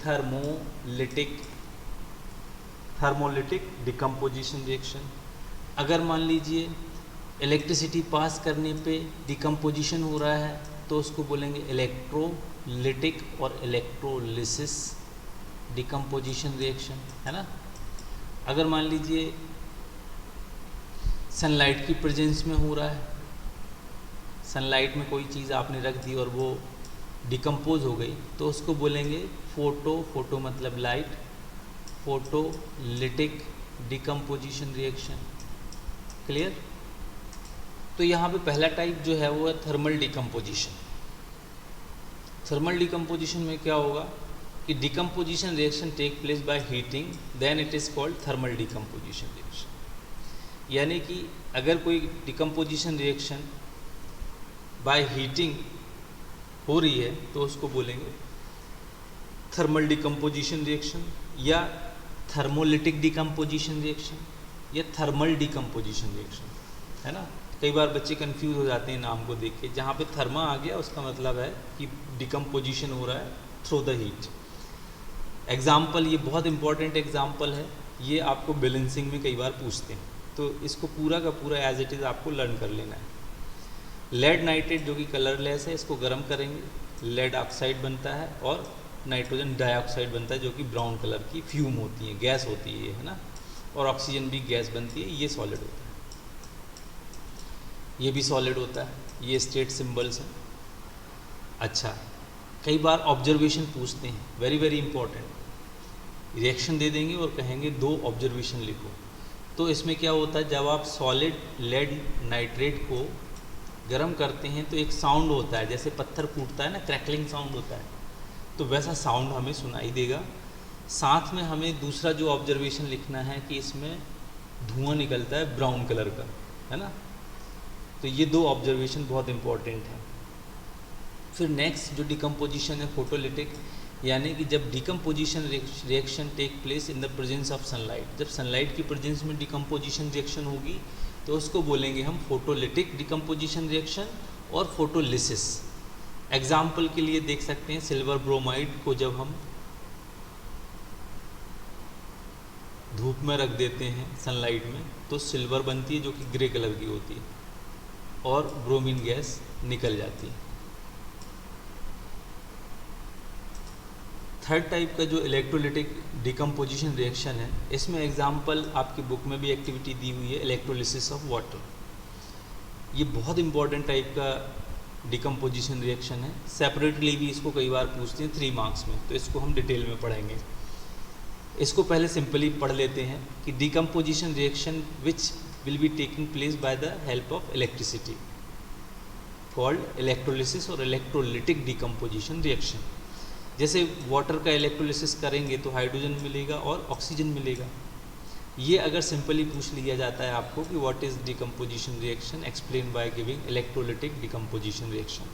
थर्मोलिटिक डिकम्पोजिशन रिएक्शन। अगर मान लीजिए इलेक्ट्रिसिटी पास करने पे डिकम्पोजिशन हो रहा है तो उसको बोलेंगे इलेक्ट्रोलिटिक और इलेक्ट्रोलिसिस डिकम्पोजिशन रिएक्शन, है ना। अगर मान लीजिए सनलाइट की प्रेजेंस में हो रहा है, सनलाइट में कोई चीज़ आपने रख दी और वो डिकम्पोज हो गई, तो उसको बोलेंगे फोटो मतलब light, photolytic decomposition reaction. Clear? तो यहाँ पे पहला टाइप जो है वो है थर्मल डिकम्पोजिशन। थर्मल डिकम्पोजिशन में क्या होगा कि decomposition reaction take place by heating, then it is called thermal decomposition reaction. यानी कि अगर कोई डिकम्पोजिशन रिएक्शन बाय हीटिंग हो रही है तो उसको बोलेंगे थर्मल डिकम्पोजिशन रिएक्शन या थर्मोलिटिक डिकम्पोजिशन रिएक्शन या थर्मल डिकम्पोजिशन रिएक्शन, है ना। कई बार बच्चे कंफ्यूज हो जाते हैं नाम को देख के। जहाँ पे थर्मा आ गया उसका मतलब है कि डिकम्पोजिशन हो रहा है थ्रू द हीट। एग्जाम्पल, ये बहुत इंपॉर्टेंट एग्जाम्पल है, ये आपको बैलेंसिंग में कई बार पूछते हैं, तो इसको पूरा का पूरा एज इट इज़ आपको लर्न कर लेना है। लेड नाइट्रेट जो कि कलरलेस है, इसको गर्म करेंगे, लेड ऑक्साइड बनता है और नाइट्रोजन डाइऑक्साइड बनता है जो कि ब्राउन कलर की फ्यूम होती है, गैस होती है ना। और ऑक्सीजन भी गैस बनती है, ये सॉलिड होता है, ये भी सॉलिड होता है, ये स्टेट सिंबल्स हैं। अच्छा, कई बार ऑब्जर्वेशन पूछते हैं, वेरी वेरी इंपॉर्टेंट। रिएक्शन दे देंगे और कहेंगे 2 ऑब्जर्वेशन लिखो। तो इसमें क्या होता है, जब आप सॉलिड लेड नाइट्रेट को गर्म करते हैं तो एक साउंड होता है, जैसे पत्थर फूटता है ना, क्रैकलिंग साउंड होता है, तो वैसा साउंड हमें सुनाई देगा। साथ में हमें दूसरा जो ऑब्जर्वेशन लिखना है कि इसमें धुआं निकलता है ब्राउन कलर का, है ना। तो ये 2 ऑब्जर्वेशन बहुत इंपॉर्टेंट है। फिर नेक्स्ट जो डिकम्पोजिशन है फोटोलिटिक, यानी कि जब decomposition reaction take place in the presence of sunlight. जब सनलाइट की प्रेजेंस में डिकम्पोजिशन रिएक्शन होगी तो उसको बोलेंगे हम फोटोलिटिक डिकम्पोजिशन रिएक्शन और फोटोलिसिस। एग्जाम्पल के लिए देख सकते हैं, सिल्वर ब्रोमाइड को जब हम धूप में रख देते हैं सनलाइट में तो सिल्वर बनती है जो कि ग्रे कलर की होती है और ब्रोमीन गैस निकल जाती है। थर्ड टाइप का जो इलेक्ट्रोलिटिक डिकम्पोजिशन रिएक्शन है, इसमें एग्जाम्पल आपकी बुक में भी एक्टिविटी दी हुई है, इलेक्ट्रोलिसिस ऑफ वाटर। ये बहुत इंपॉर्टेंट टाइप का डिकम्पोजिशन रिएक्शन है। सेपरेटली भी इसको कई बार पूछते हैं 3 मार्क्स में, तो इसको हम डिटेल में पढ़ेंगे। इसको पहले सिंपली पढ़ लेते हैं कि decomposition reaction which will be taking place by the help of electricity called electrolysis और इलेक्ट्रोलिटिक डिकम्पोजिशन रिएक्शन। जैसे वाटर का इलेक्ट्रोलिसिस करेंगे तो हाइड्रोजन मिलेगा और ऑक्सीजन मिलेगा। ये अगर सिंपली पूछ लिया जाता है आपको कि what is decomposition reaction, explain by giving electrolytic decomposition reaction,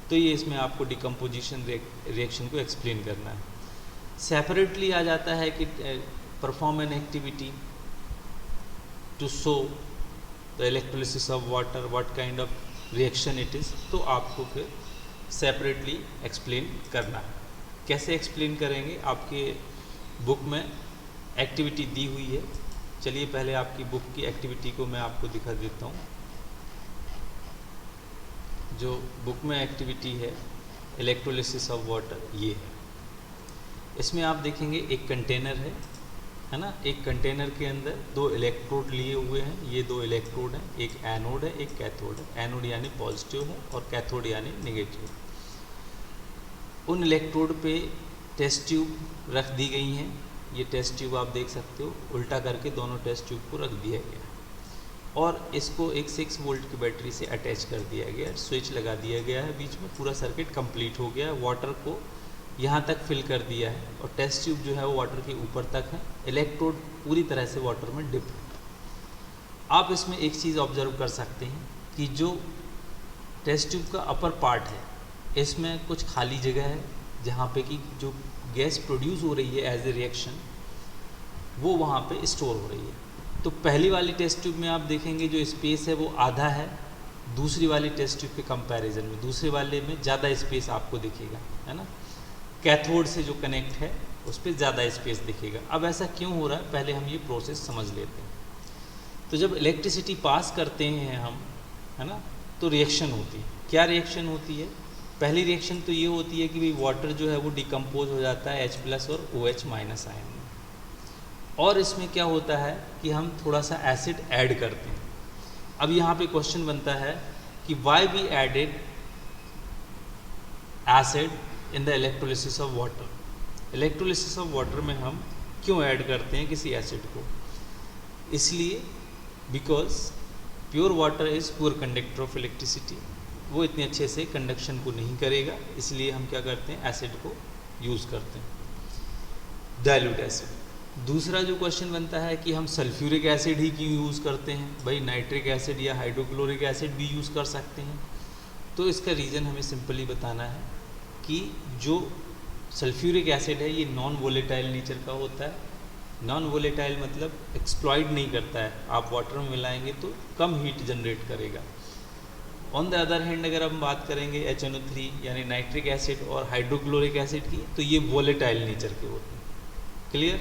तो ये इसमें आपको डिकम्पोजिशन रिएक्शन को एक्सप्लेन करना है। सेपरेटली आ जाता है कि perform an activity to show the electrolysis of water, what kind of reaction it is, तो आपको फिर सेपरेटली एक्सप्लेन करना है। कैसे एक्सप्लेन करेंगे, आपके बुक में एक्टिविटी दी हुई है। चलिए पहले आपकी बुक की एक्टिविटी को मैं आपको दिखा देता हूँ। जो बुक में एक्टिविटी है इलेक्ट्रोलिसिस ऑफ वाटर, ये है। इसमें आप देखेंगे एक कंटेनर है ना। एक कंटेनर के अंदर 2 इलेक्ट्रोड लिए हुए हैं। ये 2 इलेक्ट्रोड हैं, एक एनोड है, एक कैथोड है। एनोड यानी पॉजिटिव है और कैथोड यानी नेगेटिव। उन इलेक्ट्रोड पे टेस्ट ट्यूब रख दी गई हैं। ये टेस्ट ट्यूब आप देख सकते हो, उल्टा करके दोनों टेस्ट ट्यूब को रख दिया गया और इसको एक 6 वोल्ट की बैटरी से अटैच कर दिया गया। स्विच लगा दिया गया है बीच में, पूरा सर्किट कंप्लीट हो गया। वाटर को यहाँ तक फिल कर दिया है और टेस्ट ट्यूब जो है वो वाटर के ऊपर तक है। इलेक्ट्रोड पूरी तरह से वाटर में डिप है। आप इसमें एक चीज़ ऑब्जर्व कर सकते हैं कि जो टेस्ट ट्यूब का अपर पार्ट है, इसमें कुछ खाली जगह है जहाँ पे कि जो गैस प्रोड्यूस हो रही है एज ए रिएक्शन, वो वहाँ पे स्टोर हो रही है। तो पहली वाली टेस्ट ट्यूब में आप देखेंगे जो स्पेस है वो आधा है दूसरी वाली टेस्ट ट्यूब के कंपैरिजन में। दूसरे वाले में ज़्यादा स्पेस आपको दिखेगा, है ना। कैथोड से जो कनेक्ट है उस पर ज़्यादा स्पेस दिखेगा। अब ऐसा क्यों हो रहा है, पहले हम ये प्रोसेस समझ लेते हैं। तो जब इलेक्ट्रिसिटी पास करते हैं हम, है ना, तो रिएक्शन होती है। क्या रिएक्शन होती है? पहली रिएक्शन तो ये होती है कि भाई वाटर जो है वो डिकम्पोज हो जाता है H+ और OH- आयन में। और इसमें क्या होता है कि हम थोड़ा सा एसिड ऐड करते हैं। अब यहाँ पे क्वेश्चन बनता है कि why we added acid in the electrolysis of water. Electrolysis of water में हम क्यों ऐड करते हैं किसी एसिड को? इसलिए because pure water is poor conductor of electricity. वो इतने अच्छे से कंडक्शन को नहीं करेगा, इसलिए हम क्या करते हैं, एसिड को यूज़ करते हैं, डाइल्यूट एसिड। दूसरा जो क्वेश्चन बनता है कि हम सल्फ्यूरिक एसिड ही क्यों यूज़ करते हैं? भाई नाइट्रिक एसिड या हाइड्रोक्लोरिक एसिड भी यूज़ कर सकते हैं। तो इसका रीज़न हमें सिंपली बताना है कि जो सल्फ्यूरिक एसिड है ये नॉन वोलेटाइल नेचर का होता है। नॉन वोलेटाइल मतलब एक्सप्लॉइट नहीं करता है। आप वाटर में मिलाएंगे तो कम हीट जनरेट करेगा। ऑन द अदर हैंड अगर हम बात करेंगे HNO3 यानी नाइट्रिक एसिड और हाइड्रोक्लोरिक एसिड की, तो ये वोलेटाइल नेचर के होते हैं। क्लियर?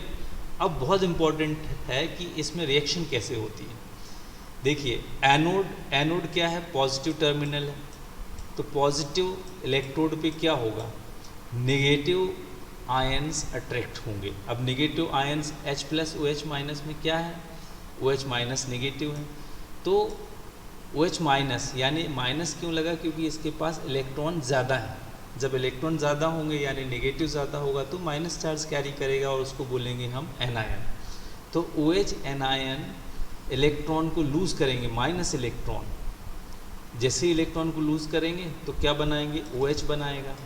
अब बहुत इंपॉर्टेंट है कि इसमें रिएक्शन कैसे होती है। देखिए एनोड क्या है? पॉजिटिव टर्मिनल है। तो पॉजिटिव इलेक्ट्रोड पे क्या होगा? नेगेटिव आयंस अट्रैक्ट होंगे। अब नेगेटिव आयंस H+ OH- में क्या है? OH- नेगेटिव है। तो OH- यानी माइनस क्यों लगा? क्योंकि इसके पास इलेक्ट्रॉन ज़्यादा है। जब इलेक्ट्रॉन ज़्यादा होंगे यानी नेगेटिव ज़्यादा होगा तो माइनस चार्ज कैरी करेगा और उसको बोलेंगे हम एनायन। तो OH एनायन इलेक्ट्रॉन को लूज़ करेंगे, माइनस इलेक्ट्रॉन। जैसे ही इलेक्ट्रॉन को लूज़ करेंगे तो क्या बनाएंगे? OH बनाएगा।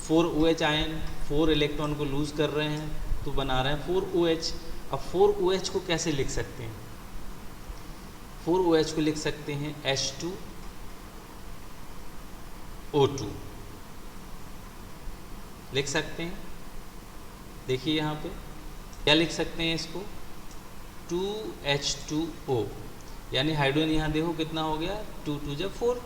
4 OH आयन 4 इलेक्ट्रॉन को लूज़ कर रहे हैं तो बना रहे हैं 4 OH। अब 4 OH को कैसे लिख सकते हैं? 4 OH को लिख सकते हैं H2O2 लिख सकते हैं। देखिए यहाँ पे क्या लिख सकते हैं इसको? 2H2O। यानी हाइड्रोजन यहाँ देखो कितना हो गया, 2 2 जा 4,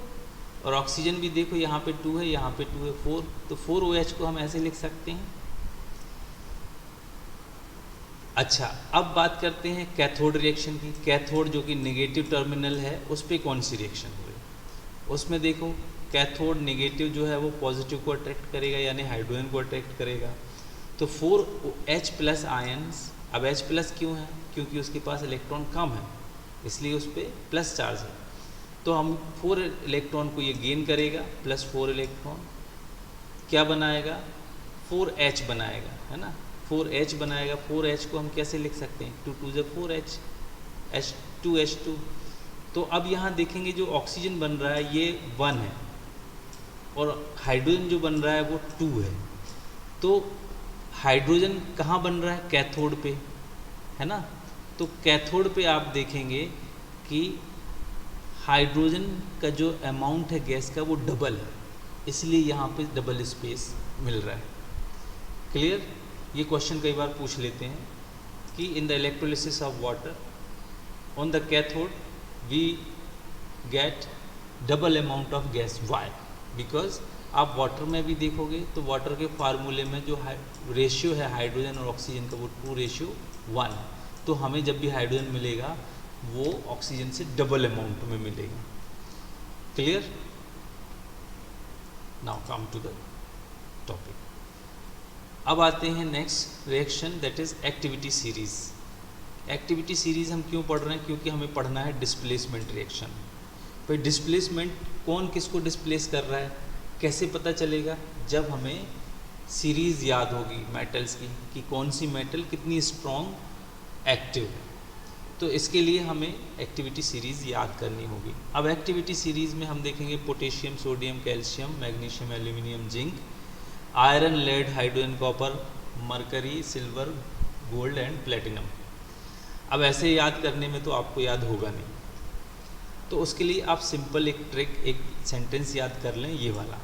और ऑक्सीजन भी देखो यहाँ पे 2 है, यहाँ पे 2 है, 4, तो 4 OH को हम ऐसे लिख सकते हैं। अच्छा, अब बात करते हैं कैथोड रिएक्शन की। कैथोड जो कि नेगेटिव टर्मिनल है, उस पर कौन सी रिएक्शन हो रही है? उसमें देखो कैथोड नेगेटिव जो है वो पॉजिटिव को अट्रैक्ट करेगा, यानी हाइड्रोजन को अट्रैक्ट करेगा। तो 4H+ आयन्स, अब H+ क्यों है? क्योंकि उसके पास इलेक्ट्रॉन कम है, इसलिए उस पर प्लस चार्ज है। तो हम 4 इलेक्ट्रॉन को ये गेन करेगा, +4 इलेक्ट्रॉन क्या बनाएगा, 4H बनाएगा, है ना, 4H बनाएगा। 4H को हम कैसे लिख सकते हैं, 2 2 जा 4H, H2H2। तो अब यहाँ देखेंगे जो ऑक्सीजन बन रहा है ये 1 है, और हाइड्रोजन जो बन रहा है वो 2 है। तो हाइड्रोजन कहाँ बन रहा है, कैथोड पे, है ना। तो कैथोड पे आप देखेंगे कि हाइड्रोजन का जो अमाउंट है गैस का वो डबल है, इसलिए यहाँ पे डबल स्पेस मिल रहा है। क्लियर? ये क्वेश्चन कई बार पूछ लेते हैं कि in the electrolysis of water on the cathode we get double amount of gas, why? Because आप वाटर में भी देखोगे तो वाटर के फार्मूले में जो रेशियो है हाइड्रोजन और ऑक्सीजन का वो 2:1 है। तो हमें जब भी हाइड्रोजन मिलेगा वो ऑक्सीजन से डबल अमाउंट में मिलेगा। Clear? Now come to the topic. अब आते हैं next reaction, that is activity series. Activity series हम क्यों पढ़ रहे हैं? क्योंकि हमें पढ़ना है डिस्प्लेसमेंट रिएक्शन। भाई डिस्प्लेसमेंट, कौन किसको डिस्प्लेस कर रहा है, कैसे पता चलेगा? जब हमें सीरीज़ याद होगी मेटल्स की कि कौन सी मेटल कितनी स्ट्रॉन्ग एक्टिव है। तो इसके लिए हमें एक्टिविटी सीरीज़ याद करनी होगी। अब एक्टिविटी सीरीज़ में हम देखेंगे potassium, sodium, calcium, magnesium, aluminium, zinc, iron, lead, hydrogen, copper, mercury, silver, gold and platinum. अब ऐसे याद करने में तो आपको याद होगा नहीं, तो उसके लिए आप सिंपल एक ट्रिक, एक सेंटेंस याद कर लें, ये वाला,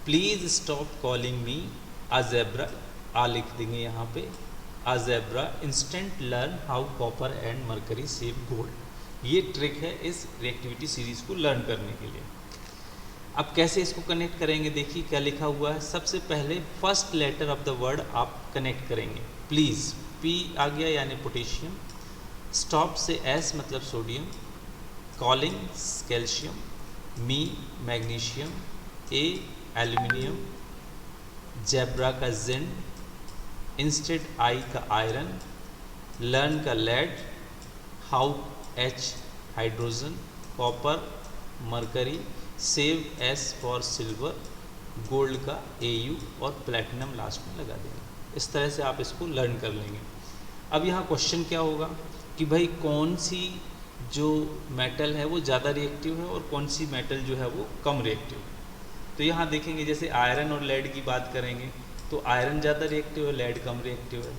please stop calling me a zebra. आ लिख देंगे यहाँ पे, a zebra instant learn how copper and mercury save gold. ये ट्रिक है इस रिएक्टिविटी सीरीज़ को लर्न करने के लिए। अब कैसे इसको कनेक्ट करेंगे, देखिए क्या लिखा हुआ है। सबसे पहले first letter of the word आप कनेक्ट करेंगे। प्लीज़, P आ गया यानी पोटेशियम, स्टॉप से S मतलब sodium, calling calcium, me magnesium, A aluminium, zebra का जिंक, इंस्टेड I का आयरन, लर्न का lead, how H hydrogen, copper mercury, save S for silver, gold का Au और प्लेटिनम लास्ट में लगा देंगे। इस तरह से आप इसको लर्न कर लेंगे। अब यहाँ क्वेश्चन क्या होगा कि भाई कौन सी जो मेटल है वो ज़्यादा रिएक्टिव है और कौन सी मेटल जो है वो कम रिएक्टिव है। तो यहाँ देखेंगे जैसे आयरन और लेड की बात करेंगे तो आयरन ज़्यादा रिएक्टिव है, लेड कम रिएक्टिव है।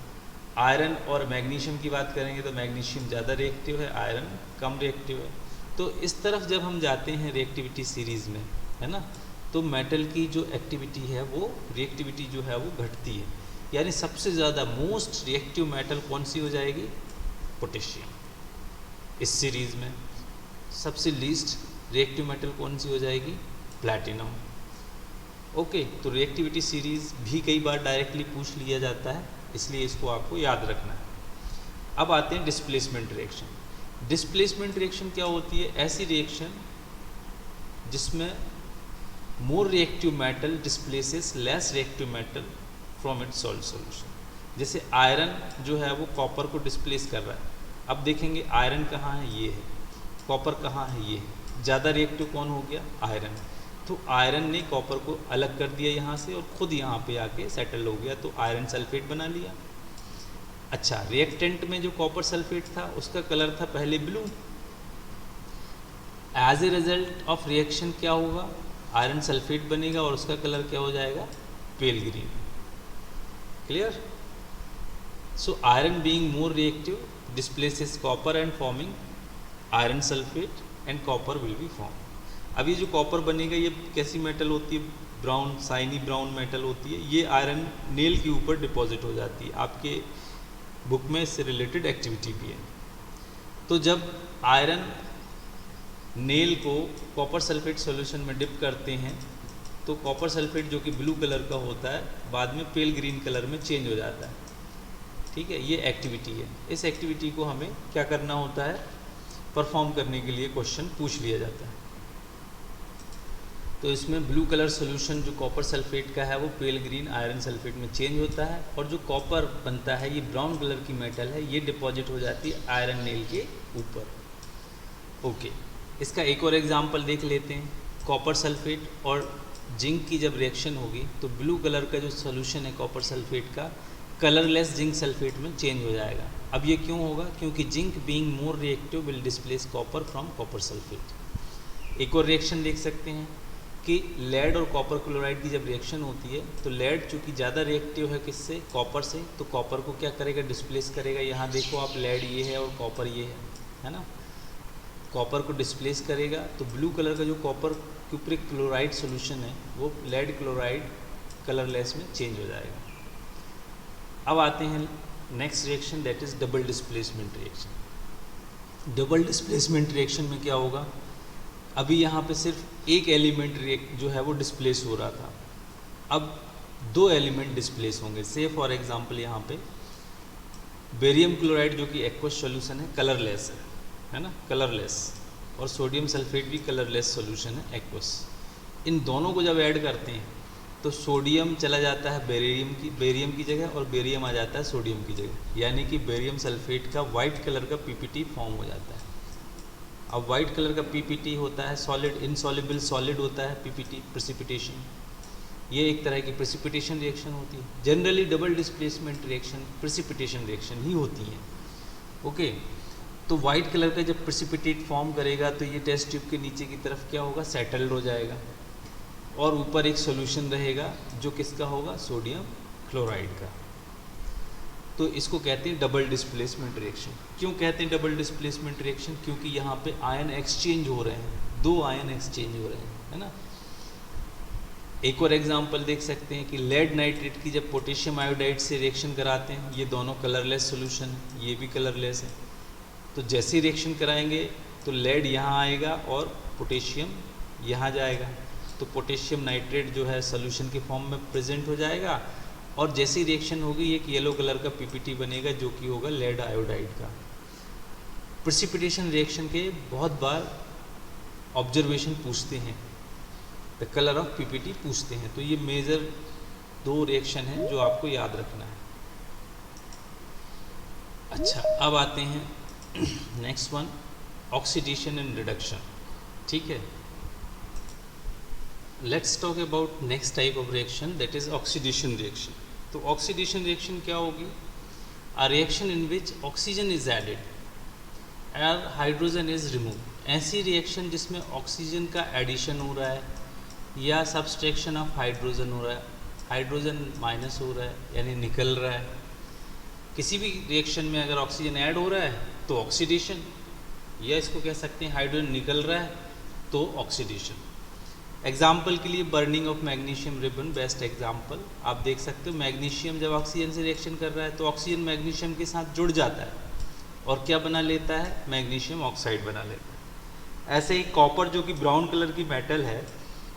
आयरन और मैग्नीशियम की बात करेंगे तो मैग्नीशियम ज़्यादा रिएक्टिव है, आयरन कम रिएक्टिव है। तो इस तरफ जब हम जाते हैं रिएक्टिविटी सीरीज़ में, है ना, तो मेटल की जो एक्टिविटी है वो रिएक्टिविटी जो है वो घटती है। यानी सबसे ज़्यादा मोस्ट रिएक्टिव मेटल कौन सी हो जाएगी, पोटेशियम। इस सीरीज़ में सबसे लीस्ट रिएक्टिव मेटल कौन सी हो जाएगी, प्लैटिनम। ओके, तो रिएक्टिविटी सीरीज़ भी कई बार डायरेक्टली पूछ लिया जाता है, इसलिए इसको आपको याद रखना है। अब आते हैं डिस्प्लेसमेंट रिएक्शन। डिस्प्लेसमेंट रिएक्शन क्या होती है, ऐसी रिएक्शन जिसमें more reactive metal displaces less reactive metal from its salt solution. जैसे आयरन जो है वो कॉपर को डिस्प्लेस कर रहा है। अब देखेंगे आयरन कहाँ है, ये है, कॉपर कहाँ है, ये है। ज़्यादा रिएक्टिव कौन हो गया, आयरन। तो आयरन ने कॉपर को अलग कर दिया यहाँ से और ख़ुद यहाँ पे आके सेटल हो गया, तो आयरन सल्फेट बना लिया। अच्छा, रिएक्टेंट में जो कॉपर सल्फेट था उसका कलर था पहले blue. As a result of reaction क्या होगा, आयरन सल्फेट बनेगा और उसका कलर क्या हो जाएगा, pale green. Clear? So iron being more reactive displaces copper and forming iron sulfate and copper will be formed। अब ये जो कॉपर बनेगा ये कैसी मेटल होती है, ब्राउन, शाइनी ब्राउन मेटल होती है। ये आयरन नेल के ऊपर डिपॉजिट हो जाती है। आपके बुक में इससे रिलेटेड एक्टिविटी भी है। तो जब आयरन नेल को कॉपर सल्फेट सॉल्यूशन में डिप करते हैं तो कॉपर सल्फेट जो कि ब्लू कलर का होता है बाद में पेल ग्रीन कलर में चेंज हो जाता है। ठीक है, ये एक्टिविटी है। इस एक्टिविटी को हमें क्या करना होता है, परफॉर्म करने के लिए क्वेश्चन पूछ लिया जाता है। तो इसमें ब्लू कलर सॉल्यूशन जो कॉपर सल्फेट का है वो पेल ग्रीन आयरन सल्फेट में चेंज होता है, और जो कॉपर बनता है ये ब्राउन कलर की मेटल है, ये डिपॉजिट हो जाती है आयरन नेल के ऊपर। ओके, इसका एक और एग्जांपल देख लेते हैं। कॉपर सल्फेट और जिंक की जब रिएक्शन होगी तो ब्लू कलर का जो सॉल्यूशन है कॉपर सल्फेट का कलरलेस जिंक सल्फेट में चेंज हो जाएगा। अब ये क्यों होगा, क्योंकि zinc being more reactive will displace copper from copper sulphate. एक और रिएक्शन देख सकते हैं कि लेड और कॉपर क्लोराइड की जब रिएक्शन होती है तो लेड चूँकि ज़्यादा रिएक्टिव है किससे, कॉपर से, तो कॉपर को क्या करेगा, डिस्प्लेस करेगा। यहाँ देखो आप, लेड ये है और कॉपर ये है ना, कॉपर को डिस्प्लेस करेगा। तो ब्लू कलर का जो कॉपर क्यूप्रिक क्लोराइड सॉल्यूशन है वो लेड क्लोराइड कलरलेस में चेंज हो जाएगा। अब आते हैं next reaction, that is double displacement reaction. Double displacement reaction में क्या होगा, अभी यहाँ पे सिर्फ एक एलिमेंट जो है वो डिस्प्लेस हो रहा था, अब दो एलिमेंट डिस्प्लेस होंगे। से फॉर एग्जांपल यहाँ पे बेरियम क्लोराइड जो कि एक्वस सॉल्यूशन है, कलरलेस है ना, कलरलेस, और सोडियम सल्फेट भी कलरलेस सॉल्यूशन है, एक्वस। इन दोनों को जब ऐड करते हैं तो सोडियम चला जाता है बेरियम की जगह, और बेरियम आ जाता है सोडियम की जगह, यानी कि बेरियम सल्फेट का वाइट कलर का पीपीटी फॉर्म हो जाता है। अब वाइट कलर का पीपीटी होता है सॉलिड, इनसॉल्युबल सॉलिड होता है पीपीटी, प्रेसिपिटेशन। ये एक तरह की प्रेसिपिटेशन रिएक्शन होती है। Generally double displacement reaction precipitation reaction ही होती है। ओके, तो वाइट कलर का जब प्रेसिपिटेट फॉर्म करेगा तो ये टेस्ट ट्यूब के नीचे की तरफ क्या होगा, सेटल्ड हो जाएगा, और ऊपर एक सॉल्यूशन रहेगा जो किसका होगा, सोडियम क्लोराइड का। तो इसको कहते हैं डबल डिस्प्लेसमेंट रिएक्शन। क्यों कहते हैं डबल डिस्प्लेसमेंट रिएक्शन, क्योंकि यहाँ पे आयन एक्सचेंज हो रहे हैं, दो आयन एक्सचेंज हो रहे हैं, है ना। एक और एग्जांपल देख सकते हैं कि लेड नाइट्रेट की जब पोटेशियम आयोडाइड से रिएक्शन कराते हैं, ये दोनों कलरलेस सॉल्यूशन है, ये भी कलरलेस है। तो जैसे रिएक्शन कराएंगे तो लेड यहाँ आएगा और पोटेशियम यहाँ जाएगा, तो पोटेशियम नाइट्रेट जो है सॉल्यूशन के फॉर्म में प्रेजेंट हो जाएगा, और जैसी रिएक्शन होगी एक येलो कलर का पीपीटी बनेगा जो कि होगा लेड आयोडाइड का। प्रेसिपिटेशन रिएक्शन के बहुत बार ऑब्जर्वेशन पूछते हैं, द कलर ऑफ पीपीटी पूछते हैं, तो ये मेजर दो रिएक्शन हैं जो आपको याद रखना है। अच्छा, अब आते हैं next one, oxidation and reduction. ठीक है, let's talk about next type of reaction, that is oxidation reaction. तो ऑक्सीडेशन रिएक्शन क्या होगी, a reaction in which oxygen is added और हाइड्रोजन इज रिमूव। ऐसी रिएक्शन जिसमें ऑक्सीजन का एडिशन हो रहा है या सब्सट्रैक्शन ऑफ हाइड्रोजन हो रहा है, हाइड्रोजन माइनस हो रहा है यानी निकल रहा है। किसी भी रिएक्शन में अगर ऑक्सीजन ऐड हो रहा है तो ऑक्सीडेशन, या इसको कह सकते हैं हाइड्रोजन निकल रहा है तो ऑक्सीडेशन। एग्जाम्पल के लिए burning of magnesium ribbon best example. आप देख सकते हो मैग्नीशियम जब ऑक्सीजन से रिएक्शन कर रहा है तो ऑक्सीजन मैग्नीशियम के साथ जुड़ जाता है और क्या बना लेता है, मैग्नीशियम ऑक्साइड बना लेता है। ऐसे ही कॉपर जो कि ब्राउन कलर की मेटल है,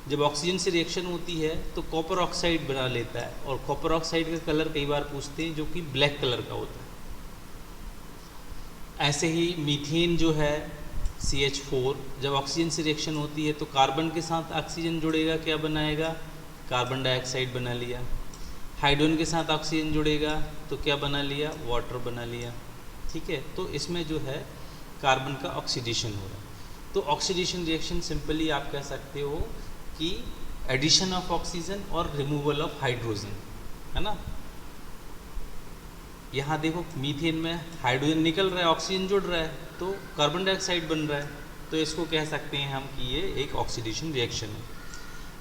जब ऑक्सीजन से रिएक्शन होती है तो कॉपर ऑक्साइड बना लेता है, और कॉपर ऑक्साइड का कलर कई बार पूछते हैं जो कि ब्लैक कलर का होता है। ऐसे ही मीथेन जो है CH4 जब ऑक्सीजन से रिएक्शन होती है तो कार्बन के साथ ऑक्सीजन जुड़ेगा, क्या बनाएगा, कार्बन डाइऑक्साइड बना लिया। हाइड्रोजन के साथ ऑक्सीजन जुड़ेगा तो क्या बना लिया, वाटर बना लिया। ठीक है, तो इसमें जो है कार्बन का ऑक्सीडेशन हो रहा है। तो ऑक्सीडेशन रिएक्शन सिंपली आप कह सकते हो कि एडिशन ऑफ ऑक्सीजन और रिमूवल ऑफ हाइड्रोजन, है ना। यहाँ देखो मीथेन में हाइड्रोजन निकल रहा है, ऑक्सीजन जुड़ रहा है तो कार्बन डाइऑक्साइड बन रहा है, तो इसको कह सकते हैं हम कि ये एक ऑक्सीडेशन रिएक्शन है।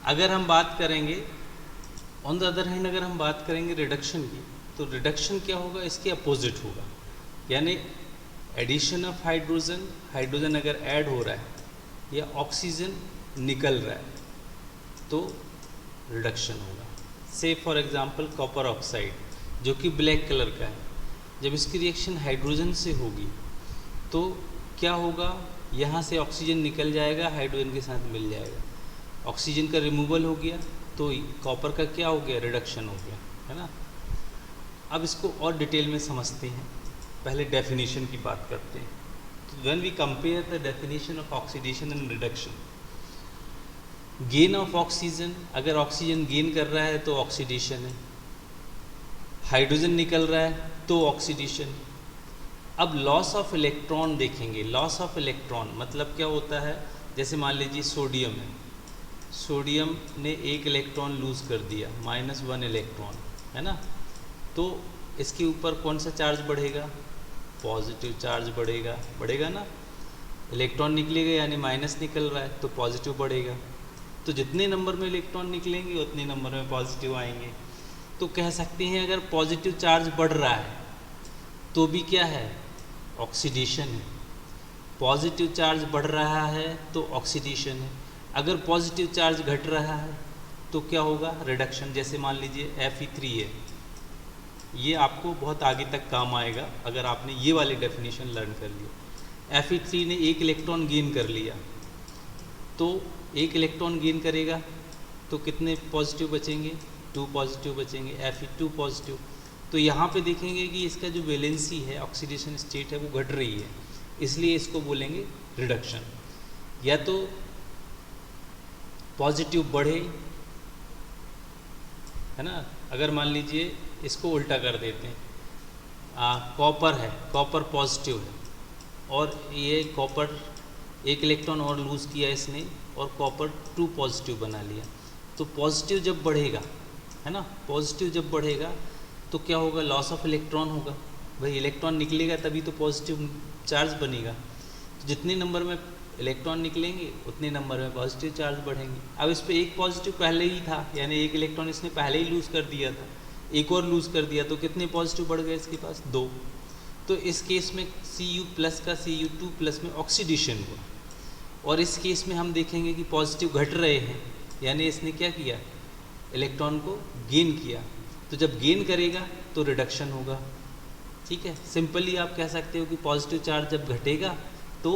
अगर हम बात करेंगे ऑन द अदर हैंड, अगर हम बात करेंगे रिडक्शन की, तो रिडक्शन क्या होगा, इसके अपोजिट होगा, यानी एडिशन ऑफ हाइड्रोजन, हाइड्रोजन अगर ऐड हो रहा है या ऑक्सीजन निकल रहा है तो रिडक्शन होगा। से फॉर एग्जांपल कॉपर ऑक्साइड जो कि ब्लैक कलर का है, जब इसकी रिएक्शन हाइड्रोजन से होगी तो क्या होगा, यहाँ से ऑक्सीजन निकल जाएगा, हाइड्रोजन के साथ मिल जाएगा, ऑक्सीजन का रिमूवल हो गया, तो कॉपर का क्या हो गया, रिडक्शन हो गया, है ना। अब इसको और डिटेल में समझते हैं, पहले डेफिनेशन की बात करते हैं। तो when we compare the definition of oxidation and reduction, gain of oxygen, अगर ऑक्सीजन गेन कर रहा है तो ऑक्सीडेशन है, हाइड्रोजन निकल रहा है तो ऑक्सीडेशन। अब लॉस ऑफ इलेक्ट्रॉन देखेंगे। लॉस ऑफ इलेक्ट्रॉन मतलब क्या होता है, जैसे मान लीजिए सोडियम है, सोडियम ने एक इलेक्ट्रॉन लूज़ कर दिया, -1 इलेक्ट्रॉन, है ना। तो इसके ऊपर कौन सा चार्ज बढ़ेगा, पॉजिटिव चार्ज बढ़ेगा ना। इलेक्ट्रॉन निकलेगा यानी माइनस निकल रहा है तो पॉजिटिव बढ़ेगा, तो जितने नंबर में इलेक्ट्रॉन निकलेंगे उतने नंबर में पॉजिटिव आएंगे। तो कह सकते हैं अगर पॉजिटिव चार्ज बढ़ रहा है तो भी क्या है, ऑक्सीडेशन है। पॉजिटिव चार्ज बढ़ रहा है तो ऑक्सीडेशन है। अगर पॉजिटिव चार्ज घट रहा है तो क्या होगा, रिडक्शन। जैसे मान लीजिए Fe3 है, ये आपको बहुत आगे तक काम आएगा अगर आपने ये वाली डेफिनेशन लर्न कर लिया। Fe3 ने एक इलेक्ट्रॉन गेन कर लिया, तो एक इलेक्ट्रॉन गेन करेगा तो कितने पॉजिटिव बचेंगे, 2 पॉजिटिव बचेंगे, Fe2 पॉजिटिव। तो यहाँ पे देखेंगे कि इसका जो वैलेंसी है, ऑक्सीडेशन स्टेट है, वो घट रही है, इसलिए इसको बोलेंगे रिडक्शन। या तो पॉजिटिव बढ़े, है ना। अगर मान लीजिए इसको उल्टा कर देते हैं, कॉपर है, कॉपर पॉजिटिव है और ये कॉपर एक इलेक्ट्रॉन और लूज़ किया इसने और कॉपर 2 पॉजिटिव बना लिया। तो पॉजिटिव जब बढ़ेगा, है ना, पॉजिटिव जब बढ़ेगा तो क्या होगा, लॉस ऑफ इलेक्ट्रॉन होगा। भाई इलेक्ट्रॉन निकलेगा तभी तो पॉजिटिव चार्ज बनेगा, तो जितने नंबर में इलेक्ट्रॉन निकलेंगे उतने नंबर में पॉजिटिव चार्ज बढ़ेंगे। अब इस पर एक पॉजिटिव पहले ही था, यानी एक इलेक्ट्रॉन इसने पहले ही लूज़ कर दिया था, एक और लूज़ कर दिया, तो कितने पॉजिटिव बढ़ गए इसके पास, 2। तो इस केस में Cu+ का Cu2+ में ऑक्सीडेशन हुआ, और इस केस में हम देखेंगे कि पॉजिटिव घट रहे हैं, यानी इसने क्या किया, इलेक्ट्रॉन को गेन किया। तो जब गेन करेगा तो रिडक्शन होगा, ठीक है। सिंपली आप कह सकते हो कि पॉजिटिव चार्ज जब घटेगा तो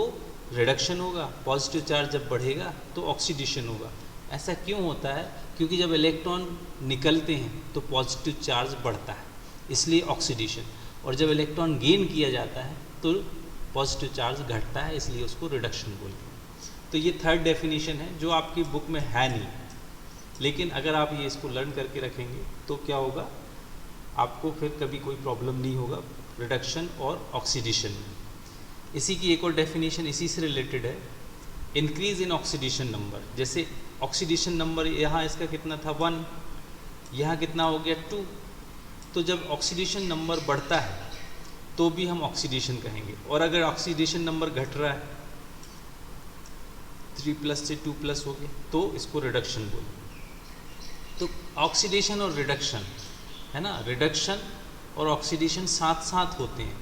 रिडक्शन होगा, पॉजिटिव चार्ज जब बढ़ेगा तो ऑक्सीडेशन होगा। ऐसा क्यों होता है, क्योंकि जब इलेक्ट्रॉन निकलते हैं तो पॉजिटिव चार्ज बढ़ता है, इसलिए ऑक्सीडेशन, और जब इलेक्ट्रॉन गेन किया जाता है तो पॉजिटिव चार्ज घटता है, इसलिए उसको रिडक्शन बोलते हैं। तो ये थर्ड डेफिनेशन है जो आपकी बुक में है नहीं, लेकिन अगर आप ये इसको लर्न करके रखेंगे तो क्या होगा, आपको फिर कभी कोई प्रॉब्लम नहीं होगा रिडक्शन और ऑक्सीडेशन में। इसी की एक और डेफिनेशन इसी से रिलेटेड है, इंक्रीज इन ऑक्सीडेशन नंबर। जैसे ऑक्सीडेशन नंबर यहाँ इसका कितना था, 1, यहाँ कितना हो गया, 2। तो जब ऑक्सीडेशन नंबर बढ़ता है तो भी हम ऑक्सीडेशन कहेंगे, और अगर ऑक्सीडेशन नंबर घट रहा है, 3+ से 2+ हो गया, तो इसको रिडक्शन बोलेंगे। तो ऑक्सीडेशन और रिडक्शन, है ना, रिडक्शन और ऑक्सीडेशन साथ साथ होते हैं,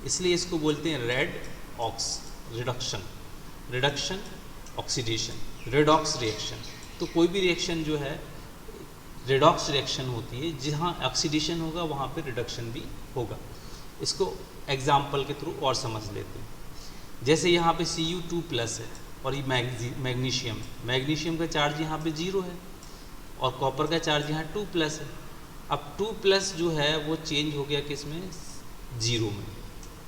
इसलिए इसको बोलते हैं redox reduction, reduction oxidation, redox reaction. तो कोई भी रिएक्शन जो है रेडॉक्स रिएक्शन होती है, जहाँ ऑक्सीडेशन होगा वहाँ पे रिडक्शन भी होगा। इसको एग्जाम्पल के थ्रू और समझ लेते हैं। जैसे यहाँ पे Cu2+ है और ये मैग्नीशियम, मैग्नीशियम का चार्ज यहाँ पे 0 है और कॉपर का चार्ज यहाँ 2+ है। अब 2+ जो है वो चेंज हो गया किस में, 0 में,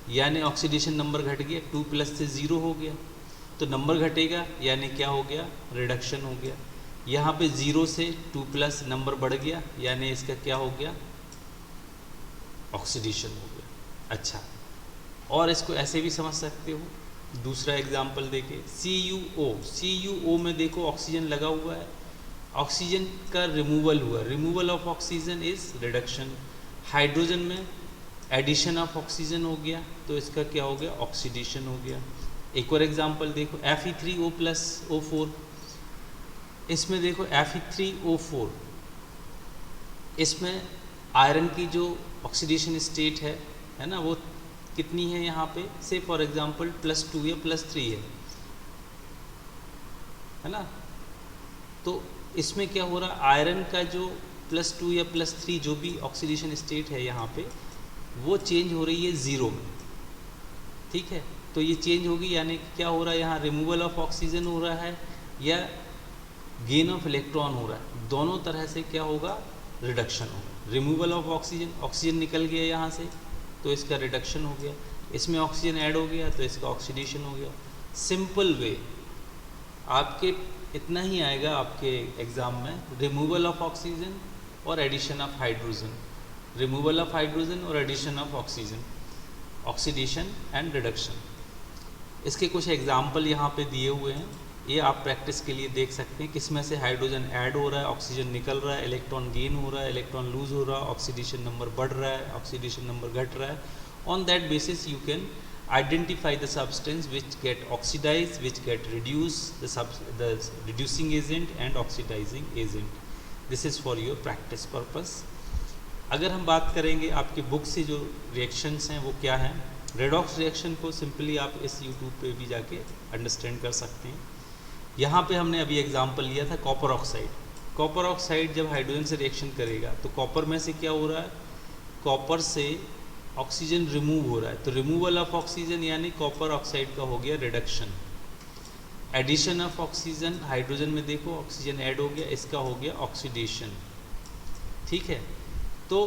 यानी ऑक्सीडेशन नंबर घट गया, 2+ से 0 हो गया, तो नंबर घटेगा यानी क्या हो गया, रिडक्शन हो गया। यहाँ पे 0 से 2+ नंबर बढ़ गया, यानी इसका क्या हो गया, ऑक्सीडेशन हो गया। अच्छा, और इसको ऐसे भी समझ सकते हो, दूसरा एग्जाम्पल देके, CuO में देखो ऑक्सीजन लगा हुआ है, ऑक्सीजन का रिमूवल हुआ, removal of oxygen is reduction. Hydrogen में एडिशन ऑफ ऑक्सीजन हो गया, तो इसका क्या हो गया, ऑक्सीडेशन हो गया। एक और एग्जांपल देखो, Fe3O+O4, इसमें देखो Fe3O4, इसमें आयरन की जो ऑक्सीडेशन स्टेट है ना, वो कितनी है यहाँ पे, से फॉर एग्जांपल +2 या +3 है ना। तो इसमें क्या हो रहा, आयरन का जो +2 या +3 जो भी ऑक्सीडेशन स्टेट है यहाँ पे, वो चेंज हो रही है 0 में, ठीक है। तो ये चेंज होगी, यानी क्या हो रहा है यहाँ, रिमूवल ऑफ ऑक्सीजन हो रहा है या गेन ऑफ इलेक्ट्रॉन हो रहा है। दोनों तरह से क्या होगा, रिडक्शन होगा। रिमूवल ऑफ ऑक्सीजन, ऑक्सीजन निकल गया यहाँ से तो इसका रिडक्शन हो गया, इसमें ऑक्सीजन ऐड हो गया तो इसका ऑक्सीडेशन हो गया। सिंपल वे आपके इतना ही आएगा आपके एग्ज़ाम में, रिमूवल ऑफ ऑक्सीजन और addition of hydrogen, removal of hydrogen और addition of oxygen, oxidation and reduction. इसके कुछ एग्जाम्पल यहाँ पे दिए हुए हैं, ये आप प्रैक्टिस के लिए देख सकते हैं। किस में से हाइड्रोजन ऐड हो रहा है, ऑक्सीजन निकल रहा है, इलेक्ट्रॉन गेन हो रहा है, इलेक्ट्रॉन लूज हो रहा है, ऑक्सीडेशन नंबर बढ़ रहा है, ऑक्सीडेशन नंबर घट रहा है। On that basis you can identify the substance which get oxidized, which get reduced, the reducing agent and oxidizing agent. This is for your practice purpose. अगर हम बात करेंगे आपकी बुक से जो रिएक्शंस हैं वो क्या हैं, रेडॉक्स रिएक्शन को सिंपली आप इस यूट्यूब पे भी जाके अंडरस्टैंड कर सकते हैं। यहाँ पे हमने अभी एग्जांपल लिया था कॉपर ऑक्साइड। कॉपर ऑक्साइड जब हाइड्रोजन से रिएक्शन करेगा तो कॉपर में से क्या हो रहा है, कॉपर से ऑक्सीजन रिमूव हो रहा है, तो रिमूवल ऑफ ऑक्सीजन यानी कॉपर ऑक्साइड का हो गया reduction. Addition of oxygen, hydrogen में देखो ऑक्सीजन ऐड हो गया, इसका हो गया ऑक्सीडेशन। ठीक है, तो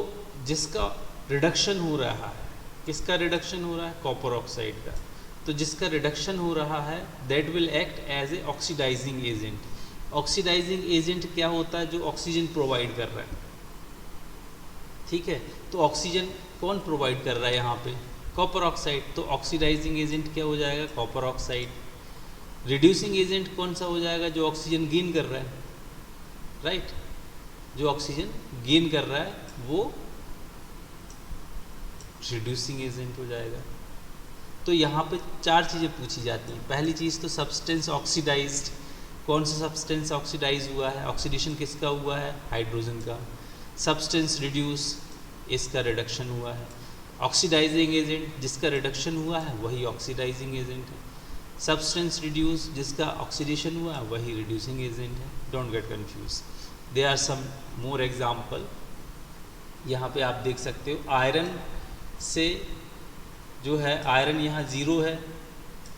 जिसका रिडक्शन हो रहा है, किसका रिडक्शन हो रहा है, कॉपर ऑक्साइड का, तो जिसका रिडक्शन हो रहा है that will act as a oxidising agent. Oxidising agent क्या होता है, जो ऑक्सीजन प्रोवाइड कर रहा है। ठीक है, तो ऑक्सीजन कौन प्रोवाइड कर रहा है यहाँ पे, कॉपर ऑक्साइड, तो ऑक्सीडाइजिंग एजेंट क्या हो जाएगा, कॉपर ऑक्साइड। रिड्यूसिंग एजेंट कौन सा हो जाएगा, जो ऑक्सीजन गेन कर रहा है, राइट, जो ऑक्सीजन गेन कर रहा है वो रिड्यूसिंग एजेंट हो जाएगा। तो यहाँ पे चार चीज़ें पूछी जाती हैं। पहली चीज़ तो सब्सटेंस ऑक्सीडाइज्ड, कौन सा सब्सटेंस ऑक्सीडाइज हुआ है, ऑक्सीडेशन किसका हुआ है, हाइड्रोजन का। सब्सटेंस रिड्यूस, इसका रिडक्शन हुआ है। ऑक्सीडाइजिंग एजेंट, जिसका रिडक्शन हुआ है वही ऑक्सीडाइजिंग एजेंट है। सब्सटेंस रिड्यूस, जिसका ऑक्सीडेशन हुआ है वही रिड्यूसिंग एजेंट है। Don't get confuse. There are some more example, यहाँ पे आप देख सकते हो। आयरन से जो है, आयरन यहाँ 0 है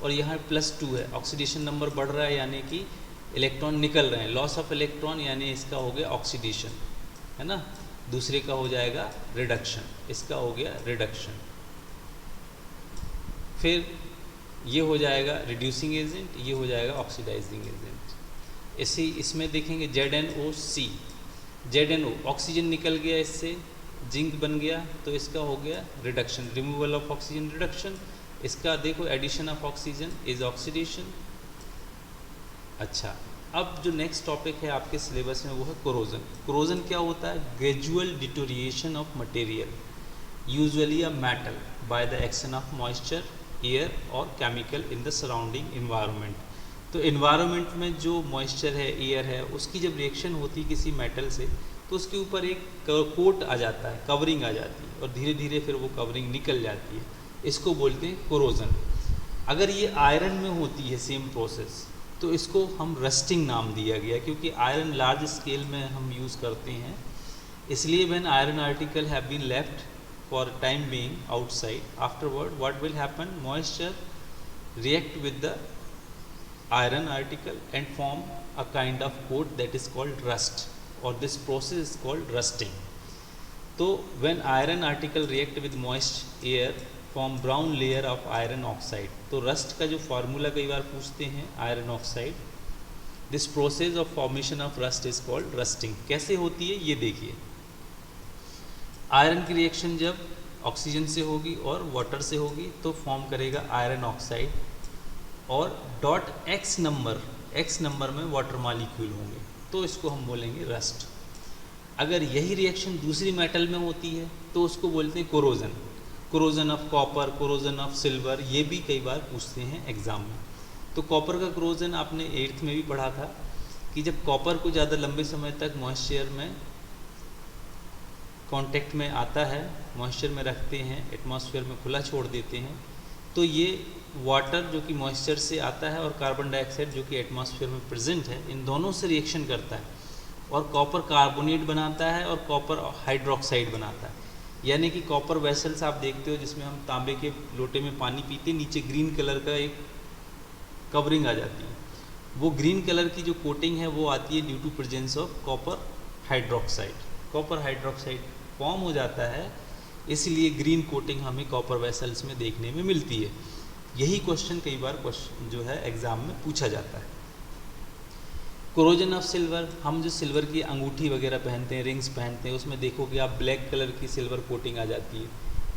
और यहाँ +2 है, ऑक्सीडेशन नंबर बढ़ रहा है यानी कि इलेक्ट्रॉन निकल रहे हैं, लॉस ऑफ इलेक्ट्रॉन यानी इसका हो गया ऑक्सीडेशन, है ना। दूसरे का हो जाएगा रिडक्शन, इसका हो गया रिडक्शन। फिर ये हो जाएगा रिड्यूसिंग एजेंट, ये हो जाएगा ऑक्सीडाइजिंग एजेंट। इसमें देखेंगे ZnO, ZnO ऑक्सीजन निकल गया, इससे जिंक बन गया तो इसका हो गया reduction, removal of oxygen reduction. इसका देखो addition of oxygen is oxidation. अच्छा, अब जो नेक्स्ट टॉपिक है आपके सिलेबस में वो है कोरोजन। कोरोजन क्या होता है, gradual deterioration of material usually a metal by the action of moisture, air और chemical in the surrounding environment. तो इन्वायरमेंट में जो मॉइस्चर है, एयर है, उसकी जब रिएक्शन होती है किसी मेटल से तो उसके ऊपर एक कोट आ जाता है, कवरिंग आ जाती है और धीरे धीरे फिर वो कवरिंग निकल जाती है, इसको बोलते हैं कोरोजन। अगर ये आयरन में होती है सेम प्रोसेस तो इसको हम रस्टिंग नाम दिया गया, क्योंकि आयरन लार्ज स्केल में हम यूज़ करते हैं, इसलिए when iron article have been left for time being outside, afterward what will happen, moisture react with the iron article and form a kind of coat that is called rust, or this process is called rusting. So when iron article react with moist air form brown layer of iron oxide, तो rust का जो formula कई बार पूछते हैं iron oxide, this process of formation of rust is called rusting. कैसे होती है ये देखिए, आयरन की रिएक्शन जब ऑक्सीजन से होगी और वाटर से होगी तो फॉर्म करेगा आयरन ऑक्साइड, और .x नंबर में वाटर मॉलिक्यूल होंगे तो इसको हम बोलेंगे रस्ट। अगर यही रिएक्शन दूसरी मेटल में होती है तो उसको बोलते हैं corrosion, corrosion of copper, corrosion of silver, ये भी कई बार पूछते हैं एग्जाम में। तो कॉपर का कोरोजन आपने 8th में भी पढ़ा था कि जब कॉपर को ज़्यादा लंबे समय तक मॉइस्चर में कांटेक्ट में आता है, मॉइस्चर में रखते हैं, एटमॉस्फेयर में खुला छोड़ देते हैं, तो ये वाटर जो कि मॉइस्चर से आता है और कार्बन डाइऑक्साइड जो कि एटमॉस्फेयर में प्रेजेंट है, इन दोनों से रिएक्शन करता है और कॉपर कार्बोनेट बनाता है और कॉपर हाइड्रोक्साइड बनाता है। यानी कि कॉपर वेसल्स आप देखते हो जिसमें हम तांबे के लोटे में पानी पीते, नीचे ग्रीन कलर का एक कवरिंग आ जाती है। वो ग्रीन कलर की जो कोटिंग है वो आती है due to presence of copper hydroxide. Copper hydroxide form हो जाता है, इसलिए ग्रीन कोटिंग हमें कॉपर वेसल्स में देखने में मिलती है। यही क्वेश्चन कई बार क्वेश्चन जो है एग्ज़ाम में पूछा जाता है। कोरोजन ऑफ सिल्वर, हम जो सिल्वर की अंगूठी वगैरह पहनते हैं, रिंग्स पहनते हैं, उसमें देखोगे आप ब्लैक कलर की सिल्वर कोटिंग आ जाती है।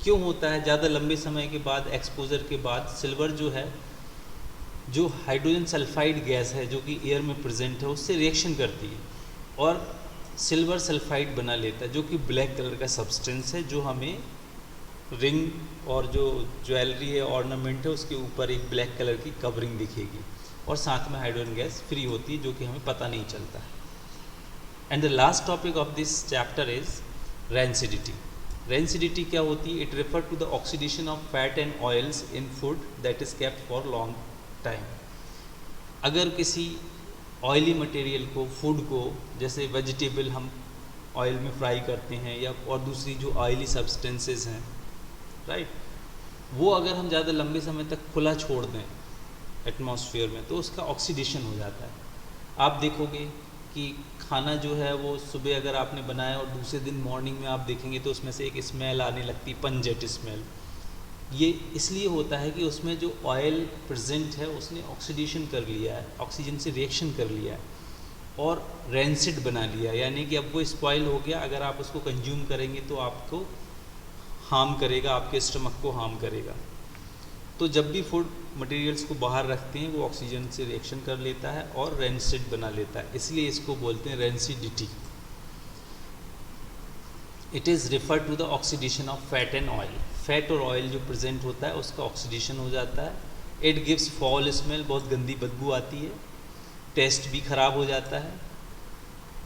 क्यों होता है? ज़्यादा लंबे समय के बाद, एक्सपोजर के बाद सिल्वर जो है, जो हाइड्रोजन सल्फाइड गैस है जो कि एयर में प्रेजेंट है, उससे रिएक्शन करती है और सिल्वर सल्फाइड बना लेता है, जो कि ब्लैक कलर का सब्सटेंस है, जो हमें रिंग और जो ज्वेलरी है, ऑर्नामेंट है, उसके ऊपर एक ब्लैक कलर की कवरिंग दिखेगी और साथ में हाइड्रोजन गैस फ्री होती है, जो कि हमें पता नहीं चलता है। And the last topic of this chapter is rancidity. Rancidity क्या होती है? It refer to the oxidation of fat and oils in food that is kept for long time. अगर किसी ऑयली मटेरियल को, फूड को, जैसे वेजिटेबल हम oil में फ्राई करते हैं या और दूसरी जो ऑयली सब्सटेंसेस हैं, राइट, वो अगर हम ज़्यादा लंबे समय तक खुला छोड़ दें एटमॉस्फेयर में तो उसका ऑक्सीडेशन हो जाता है। आप देखोगे कि खाना जो है वो सुबह अगर आपने बनाया और दूसरे दिन मॉर्निंग में आप देखेंगे तो उसमें से एक स्मेल आने लगती, पंजेट स्मेल। ये इसलिए होता है कि उसमें जो ऑयल प्रेजेंट है उसने ऑक्सीडेशन कर लिया है, ऑक्सीजन से रिएक्शन कर लिया है और रेंसिड बना लिया, यानी कि अब वो स्पॉइल हो गया। अगर आप उसको कंज्यूम करेंगे तो आपको हार्म करेगा, आपके स्टमक को हार्म करेगा। तो जब भी फूड मटेरियल्स को बाहर रखते हैं वो ऑक्सीजन से रिएक्शन कर लेता है और रेंसिड बना लेता है, इसलिए इसको बोलते हैं rancidity. It is refer to the oxidation of fat and oil. Fat और ऑयल जो प्रेजेंट होता है उसका ऑक्सीडेशन हो जाता है। इट गिव्स फॉल स्मेल, बहुत गंदी बदबू आती है, टेस्ट भी ख़राब हो जाता है।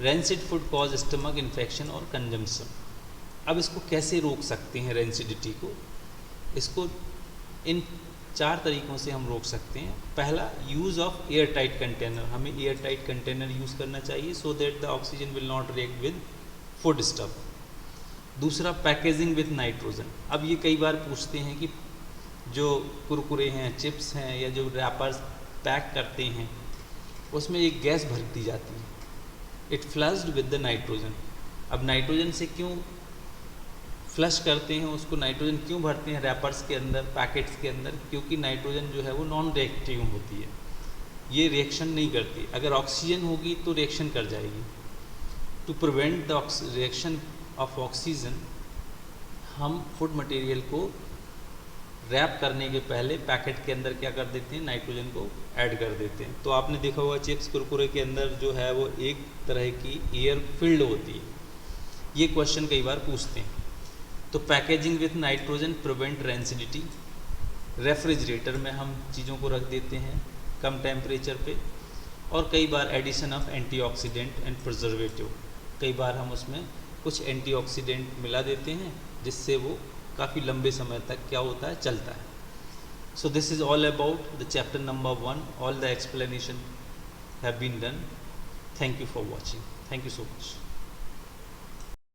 Rancid food cause stomach infection और कंजम्पशन। अब इसको कैसे रोक सकते हैं रेंसिडिटी को? इसको इन 4 तरीक़ों से हम रोक सकते हैं। पहला, use of air tight container. हमें एयर टाइट कंटेनर यूज़ करना चाहिए so that the oxygen will not react with food stuff. दूसरा, पैकेजिंग विद नाइट्रोजन। अब ये कई बार पूछते हैं कि जो कुरकुरे हैं, चिप्स हैं या जो रैपर्स पैक करते हैं उसमें एक गैस भर दी जाती है, it flushed with the nitrogen. अब नाइट्रोजन से क्यों फ्लश करते हैं, उसको नाइट्रोजन क्यों भरते हैं रैपर्स के अंदर, पैकेट्स के अंदर? क्योंकि नाइट्रोजन जो है वो नॉन रिएक्टिव होती है, ये रिएक्शन नहीं करती। अगर ऑक्सीजन होगी तो रिएक्शन कर जाएगी। To prevent the reaction of oxygen, हम फूड मटेरियल को रैप करने के पहले पैकेट के अंदर क्या कर देते हैं, नाइट्रोजन को ऐड कर देते हैं। तो आपने देखा होगा चिप्स कुरकुरे के अंदर जो है वो एक तरह की एयर फिल्ड होती है। ये क्वेश्चन कई बार पूछते हैं। तो packaging with nitrogen prevent rancidity. Refrigerator में हम चीज़ों को रख देते हैं कम टेम्परेचर पे, और कई बार addition of antioxidant and preservative, कई बार हम उसमें कुछ एंटीऑक्सीडेंट मिला देते हैं जिससे वो काफ़ी लंबे समय तक क्या होता है, चलता है। So this is all about the chapter number 1. All the explanation have been done. Thank you for watching. Thank you so much.